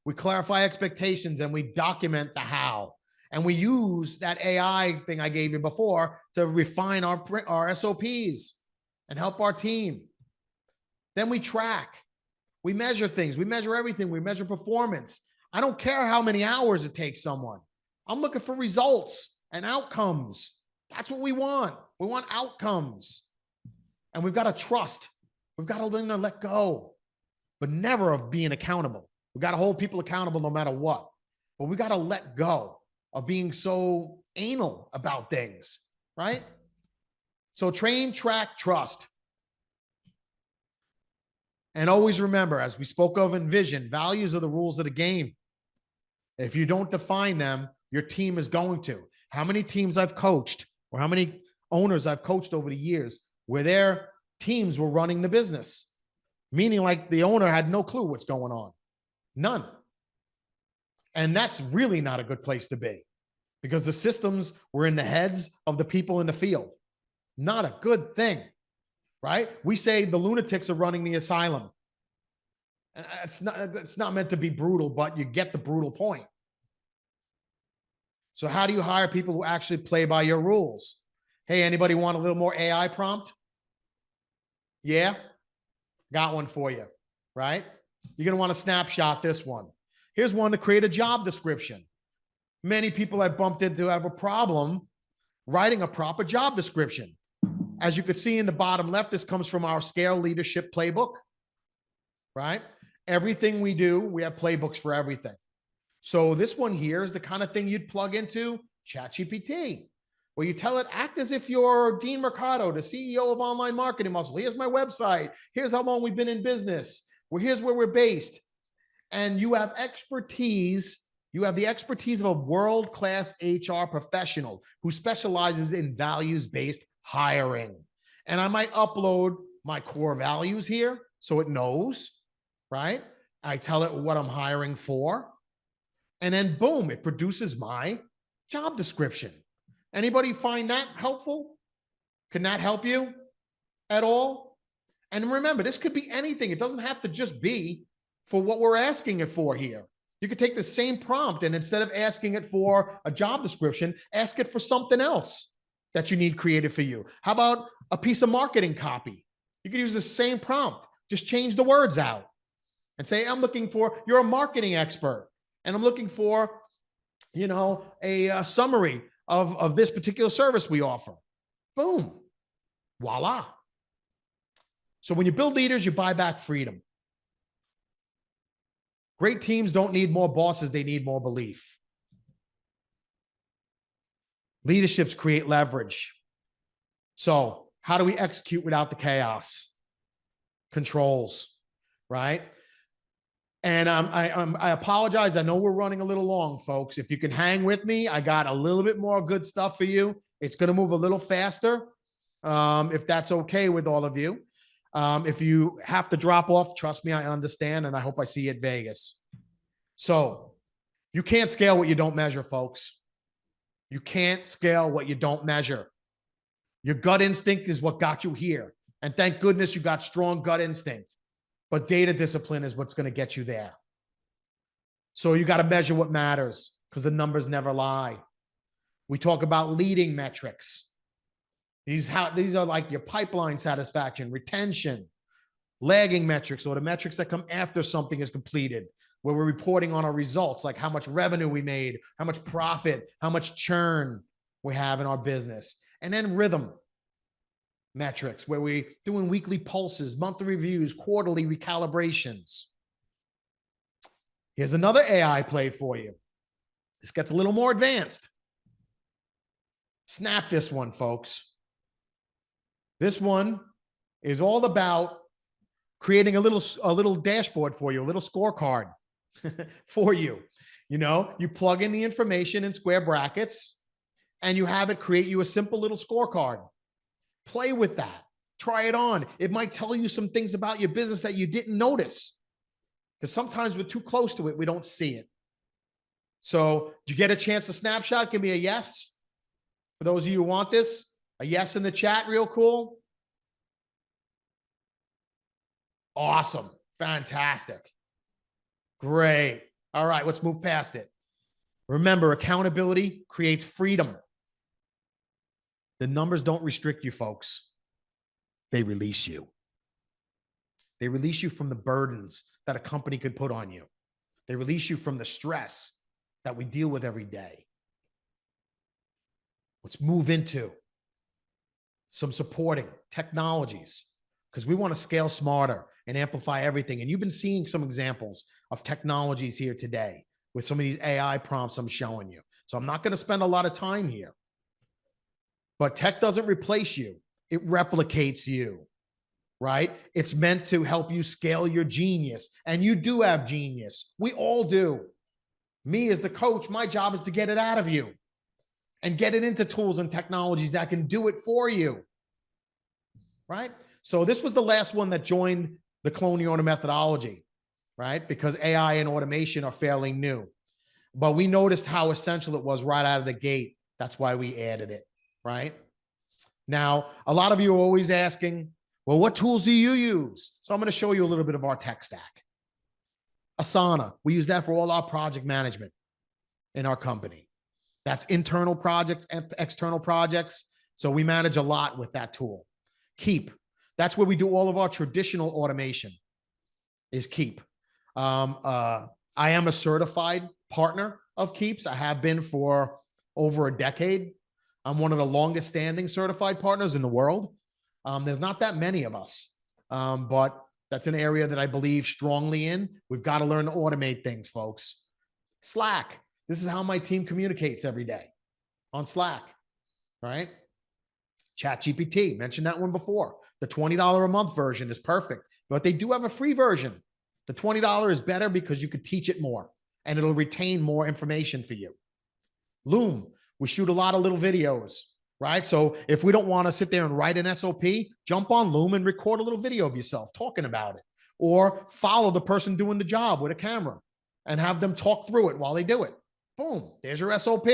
We clarify expectations and we document the how. And we use that AI thing I gave you before to refine our SOPs and help our team. Then we track. We measure things. We measure everything. We measure performance. I don't care how many hours it takes someone. I'm looking for results and outcomes. That's what we want. We want outcomes. And we've got to trust. We've got to learn to let go, but never of being accountable. We've got to hold people accountable no matter what. But we got to let go of being so anal about things, right? So train, track, trust. And always remember, as we spoke of in vision, values are the rules of the game. If you don't define them, your team is going to. How many teams I've coached or how many owners I've coached over the years where their teams were running the business, meaning like the owner had no clue what's going on. None. And that's really not a good place to be because the systems were in the heads of the people in the field. Not a good thing, right? We say the lunatics are running the asylum. And it's not meant to be brutal, but you get the brutal point. So how do you hire people who actually play by your rules? Hey, anybody want a little more AI prompt? Yeah, got one for you, right? You're going to want to snapshot this one. Here's one to create a job description. Many people have bumped into have a problem writing a proper job description. As you could see in the bottom left, this comes from our Scale Leadership Playbook, right? Everything we do, we have playbooks for everything. So this one here is the kind of thing you'd plug into ChatGPT, where you tell it, act as if you're Dean Mercado, the CEO of Online Marketing Muscle. Here's my website. Here's how long we've been in business. Well, here's where we're based. And you have expertise. You have the expertise of a world-class HR professional who specializes in values-based hiring. And I might upload my core values here so it knows, right? I tell it what I'm hiring for. And then boom, it produces my job description. Anybody find that helpful? Can that help you at all? And remember, this could be anything. It doesn't have to just be for what we're asking it for here. You could take the same prompt and instead of asking it for a job description, ask it for something else that you need created for you. How about a piece of marketing copy? You could use the same prompt, just change the words out and say, I'm looking for, you're a marketing expert and I'm looking for, you know, a summary of this particular service we offer. Boom, voila. So when you build leaders, you buy back freedom. Great teams don't need more bosses, they need more belief. Leaderships create leverage. So how do we execute without the chaos? Controls, right? And I apologize. I know we're running a little long, folks. If you can hang with me, I got a little bit more good stuff for you. It's going to move a little faster, if that's okay with all of you. If you have to drop off, trust me, I understand, and I hope I see you at Vegas. So you can't scale what you don't measure, folks. You can't scale what you don't measure. Your gut instinct is what got you here. And thank goodness you got strong gut instinct. But data discipline is what's going to get you there. So you got to measure what matters because the numbers never lie. We talk about leading metrics. These are like your pipeline satisfaction, retention, lagging metrics, or the metrics that come after something is completed, where we're reporting on our results, like how much revenue we made, how much profit, how much churn we have in our business. And then rhythm metrics, where we're doing weekly pulses, monthly reviews, quarterly recalibrations. Here's another AI play for you. This gets a little more advanced. Snap this one, folks. This one is all about creating a little dashboard for you, a little scorecard for you. You know, you plug in the information in square brackets and you have it create you a simple little scorecard. Play with that. Try it on. It might tell you some things about your business that you didn't notice because sometimes we're too close to it. We don't see it. So did you get a chance to snapshot? Give me a yes. For those of you who want this, a yes in the chat, real cool. Awesome. Fantastic. Great. All right, let's move past it. Remember, accountability creates freedom. The numbers don't restrict you, folks. They release you. They release you from the burdens that a company could put on you. They release you from the stress that we deal with every day. Let's move into some supporting technologies because we want to scale smarter and amplify everything. And you've been seeing some examples of technologies here today with some of these AI prompts I'm showing you. So I'm not going to spend a lot of time here. But tech doesn't replace you. It replicates you, right? It's meant to help you scale your genius. And you do have genius. We all do. Me as the coach, my job is to get it out of you and get it into tools and technologies that can do it for you, right? So this was the last one that joined the clone the owner methodology, right? Because AI and automation are fairly new. But we noticed how essential it was right out of the gate. That's why we added it. Right? Now, a lot of you are always asking, well, what tools do you use? So I'm going to show you a little bit of our tech stack. Asana, we use that for all our project management in our company. That's internal projects and external projects. So we manage a lot with that tool. Keep, that's where we do all of our traditional automation is Keep. I I am a certified partner of Keeps. I have been for over a decade. I'm one of the longest standing certified partners in the world. There's not that many of us, but that's an area that I believe strongly in. We've got to learn to automate things, folks. Slack. This is how my team communicates every day on Slack, right? ChatGPT, mentioned that one before. The $20 a month version is perfect, but they do have a free version. The $20 is better because you could teach it more and it'll retain more information for you. Loom, we shoot a lot of little videos, right? So if we don't want to sit there and write an SOP, jump on Loom and record a little video of yourself talking about it, or follow the person doing the job with a camera and have them talk through it while they do it. Boom, there's your SOP.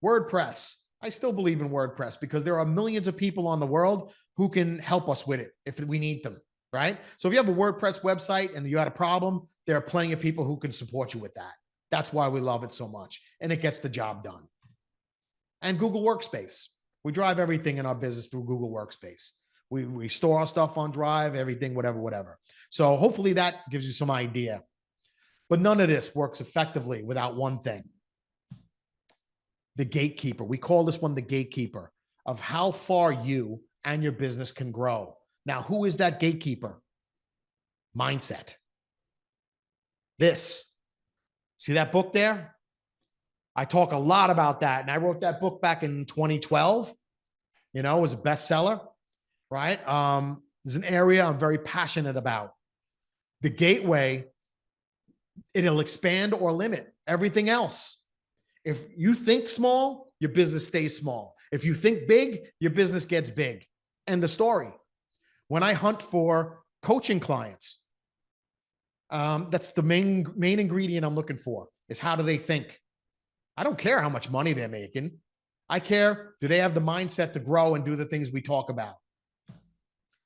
WordPress. I still believe in WordPress because there are millions of people on the world who can help us with it if we need them, right? So if you have a WordPress website and you had a problem, there are plenty of people who can support you with that. That's why we love it so much. And it gets the job done. And Google Workspace. We drive everything in our business through Google Workspace. We store our stuff on Drive, everything, whatever. So hopefully that gives you some idea. But none of this works effectively without one thing. The gatekeeper. We call this one the gatekeeper of how far you and your business can grow. Now, who is that gatekeeper? Mindset. This. See that book there? I talk a lot about that. And I wrote that book back in 2012. You know, it was a bestseller, right? There's an area I'm very passionate about. The gateway, it'll expand or limit everything else. If you think small, your business stays small. If you think big, your business gets big. End of story. When I hunt for coaching clients, that's the main ingredient I'm looking for is how do they think? I don't care how much money they're making. I care, do they have the mindset to grow and do the things we talk about?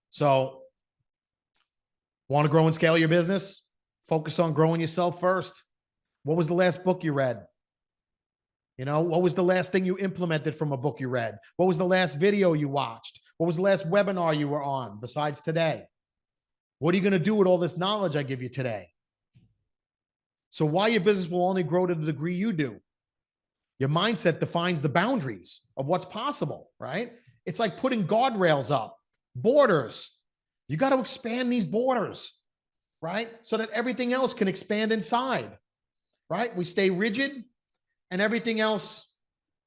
So, want to grow and scale your business? Focus on growing yourself first. What was the last book you read? You know, what was the last thing you implemented from a book you read? What was the last video you watched? What was the last webinar you were on besides today? What are you going to do with all this knowledge I give you today? So why your business will only grow to the degree you do. Your mindset defines the boundaries of what's possible, right? It's like putting guardrails up, borders. You got to expand these borders, right? So that everything else can expand inside, right? We stay rigid and everything else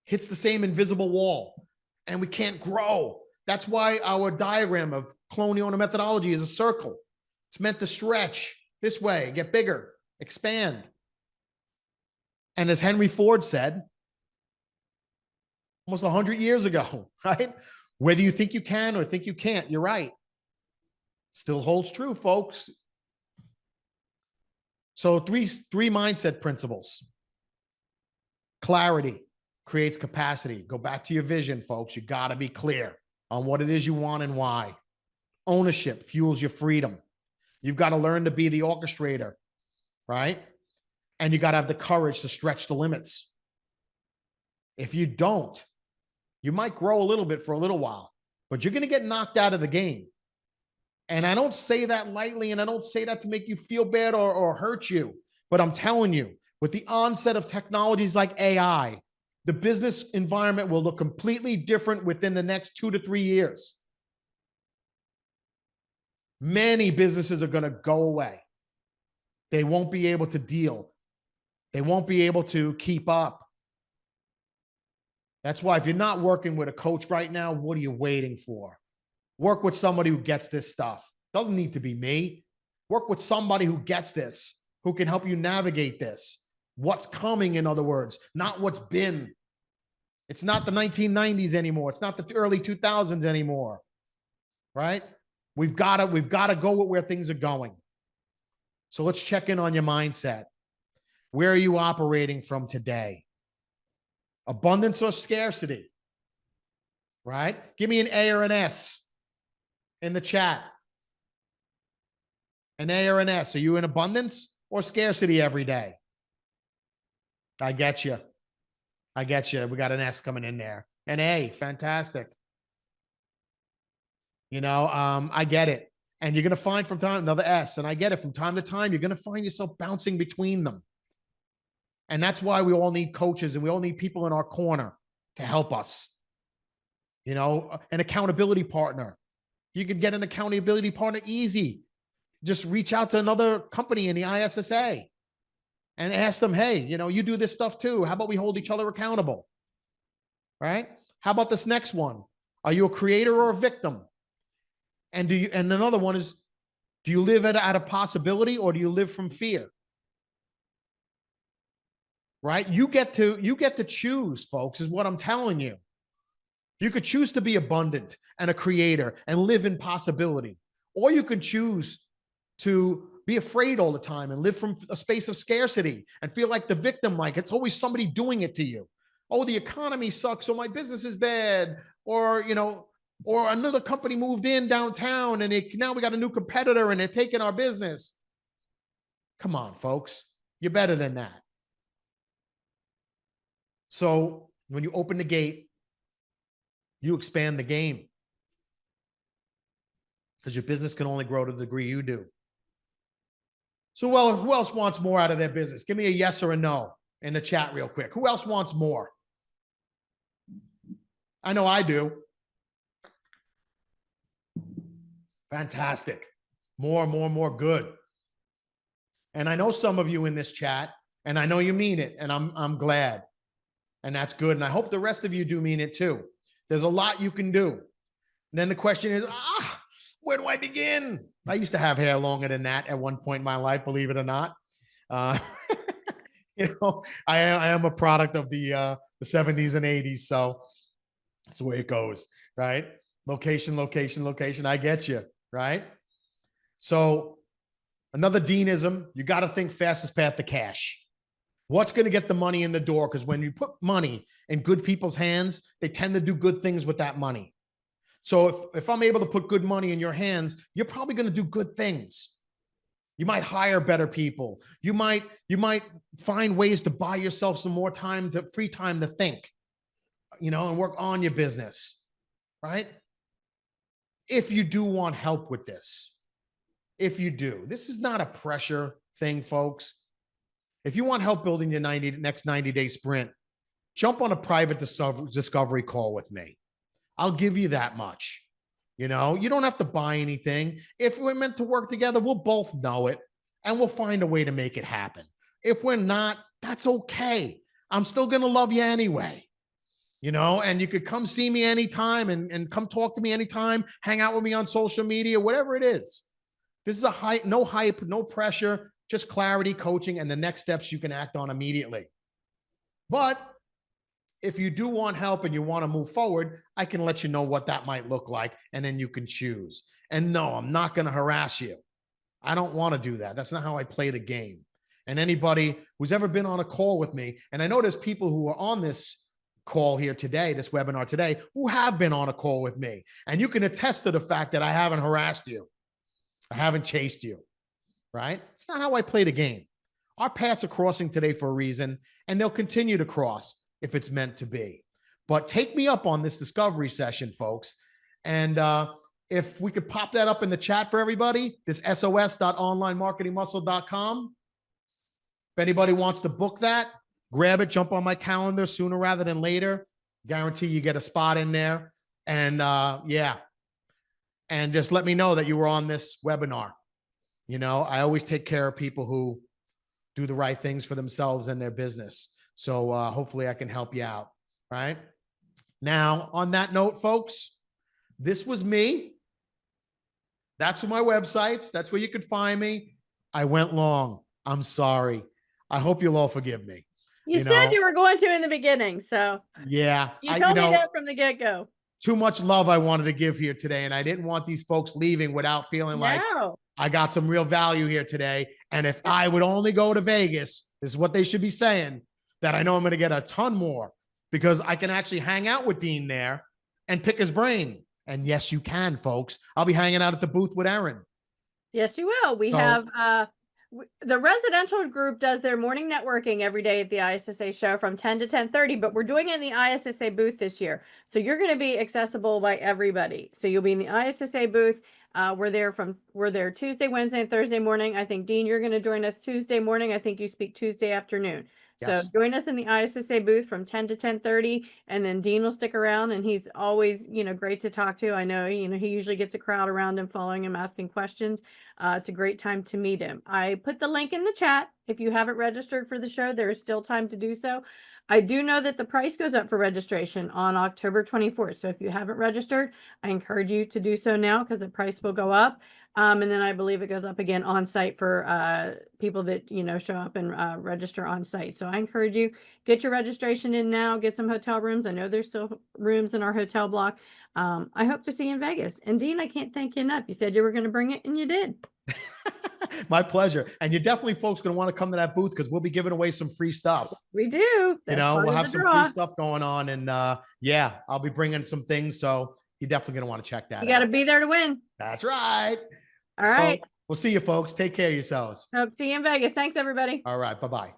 hits the same invisible wall and we can't grow. That's why our diagram of clone owner methodology is a circle. It's meant to stretch this way, get bigger, expand. And as Henry Ford said, almost 100 years ago, right? Whether you think you can or think you can't, you're right. Still holds true, folks. So three mindset principles. Clarity creates capacity. Go back to your vision, folks. You got to be clear on what it is you want and why. Ownership fuels your freedom. You've got to learn to be the orchestrator, right? And you got to have the courage to stretch the limits. If you don't, you might grow a little bit for a little while, but you're going to get knocked out of the game. And I don't say that lightly, and I don't say that to make you feel bad or hurt you, but I'm telling you, with the onset of technologies like AI, the business environment will look completely different within the next 2 to 3 years. Many businesses are going to go away. They won't be able to deal. They won't be able to keep up. That's why if you're not working with a coach right now, what are you waiting for? Work with somebody who gets this stuff. Doesn't need to be me. Work with somebody who gets this, who can help you navigate this. What's coming, in other words, not what's been. It's not the 1990s anymore. It's not the early 2000s anymore, right? We've got to go with where things are going. So let's check in on your mindset. Where are you operating from today? Abundance or scarcity, right? Give me an A or an S in the chat. An A or an S. Are you in abundance or scarcity every day? I get you. I get you. We got an S coming in there. An A, fantastic. You know, I get it. And you're going to find from time, another S, and I get it, from time to time, you're going to find yourself bouncing between them. And that's why we all need coaches and we all need people in our corner to help us. You know, an accountability partner. You could get an accountability partner easy. Just reach out to another company in the ISSA and ask them, hey, you know, you do this stuff too. How about we hold each other accountable? Right? How about this next one? Are you a creator or a victim? And and another one is, do you live out of possibility or do you live from fear? Right? You get to choose, folks, is what I'm telling you. You could choose to be abundant and a creator and live in possibility, or you can choose to be afraid all the time and live from a space of scarcity and feel like the victim, like it's always somebody doing it to you. Oh, the economy sucks, so my business is bad. Or, you know, or another company moved in downtown and now we got a new competitor and they're taking our business. Come on, folks. You're better than that. So when you open the gate, you expand the game, because your business can only grow to the degree you do. So, well, who else wants more out of their business? Give me a yes or a no in the chat real quick. Who else wants more? I know I do. Fantastic. More. Good. And I know some of you in this chat, and I know you mean it, and I'm glad. And that's good. And I hope the rest of you do mean it too. There's a lot you can do. And then the question is, where do I begin? I used to have hair longer than that at one point in my life, believe it or not. You know, I am a product of the 70s and 80s. So that's the way it goes, right? Location. I get you, right? So another Deanism, you got to think fastest path to cash. What's going to get the money in the door? Because when you put money in good people's hands, they tend to do good things with that money. So if I'm able to put good money in your hands, you're probably going to do good things. You might hire better people. You might find ways to buy yourself some more time, free time to think, you know, and work on your business, right? If you do want help with this, if you do, this is not a pressure thing, folks. If you want help building your next 90-day sprint, jump on a private discovery call with me. I'll give you that much. You know, you don't have to buy anything. If we're meant to work together, we'll both know it and we'll find a way to make it happen. If we're not, that's okay. I'm still going to love you anyway. You know, and you could come see me anytime and come talk to me anytime, hang out with me on social media, whatever it is. This is no hype, no pressure, just clarity, coaching, and the next steps you can act on immediately. But if you do want help and you want to move forward, I can let you know what that might look like, and then you can choose. And no, I'm not going to harass you. I don't want to do that. That's not how I play the game. And anybody who's ever been on a call with me, and I know there's people who are on this call here today, this webinar today, who have been on a call with me, and you can attest to the fact that I haven't harassed you. I haven't chased you, right? It's not how I play the game. Our paths are crossing today for a reason, and they'll continue to cross if it's meant to be. But take me up on this discovery session, folks. And if we could pop that up in the chat for everybody, this sos.onlinemarketingmuscle.com. If anybody wants to book that, grab it, jump on my calendar sooner rather than later. Guarantee you get a spot in there. And yeah. And just let me know that you were on this webinar. You know, I always take care of people who do the right things for themselves and their business. So hopefully I can help you out, right? Now, on that note, folks, this was me. That's my websites. That's where you could find me. I went long. I'm sorry. I hope you'll all forgive me. You said you were going to in the beginning, so yeah, you told me that from the get-go. Too much love I wanted to give here today, and I didn't want these folks leaving without feeling like I got some real value here today. And if I would only go to Vegas, this is what they should be saying, that I know I'm going to get a ton more, because I can actually hang out with Dean there and pick his brain. And yes, you can, folks. I'll be hanging out at the booth with Erin. Yes, you will. We have the residential group does their morning networking every day at the ISSA show from 10 to 10:30, but we're doing it in the ISSA booth this year. So you're going to be accessible by everybody. So you'll be in the ISSA booth. We're there Tuesday, Wednesday, and Thursday morning. I think, Dean, you're going to join us Tuesday morning. I think you speak Tuesday afternoon. So Yes. join us in the ISSA booth from 10 to 10:30, and then Dean will stick around, and he's always, great to talk to. I know, he usually gets a crowd around him following him, asking questions. It's a great time to meet him. I put the link in the chat. If you haven't registered for the show, there is still time to do so. I do know that the price goes up for registration on October 24th. So if you haven't registered, I encourage you to do so now, because the price will go up. And then I believe it goes up again on site for people that, show up and register on site. So I encourage you, get your registration in now, get some hotel rooms. I know there's still rooms in our hotel block. I hope to see you in Vegas. And Dean, I can't thank you enough. You said you were going to bring it, and you did. My pleasure. And you're definitely folks going to want to come to that booth, because we'll be giving away some free stuff. We do. We'll have some free stuff going on. And yeah, I'll be bringing some things. So you're definitely going to want to check that out. You got to be there to win. That's right. All right. We'll see you folks. Take care of yourselves. Hope to see you in Vegas. Thanks, everybody. All right. Bye-bye.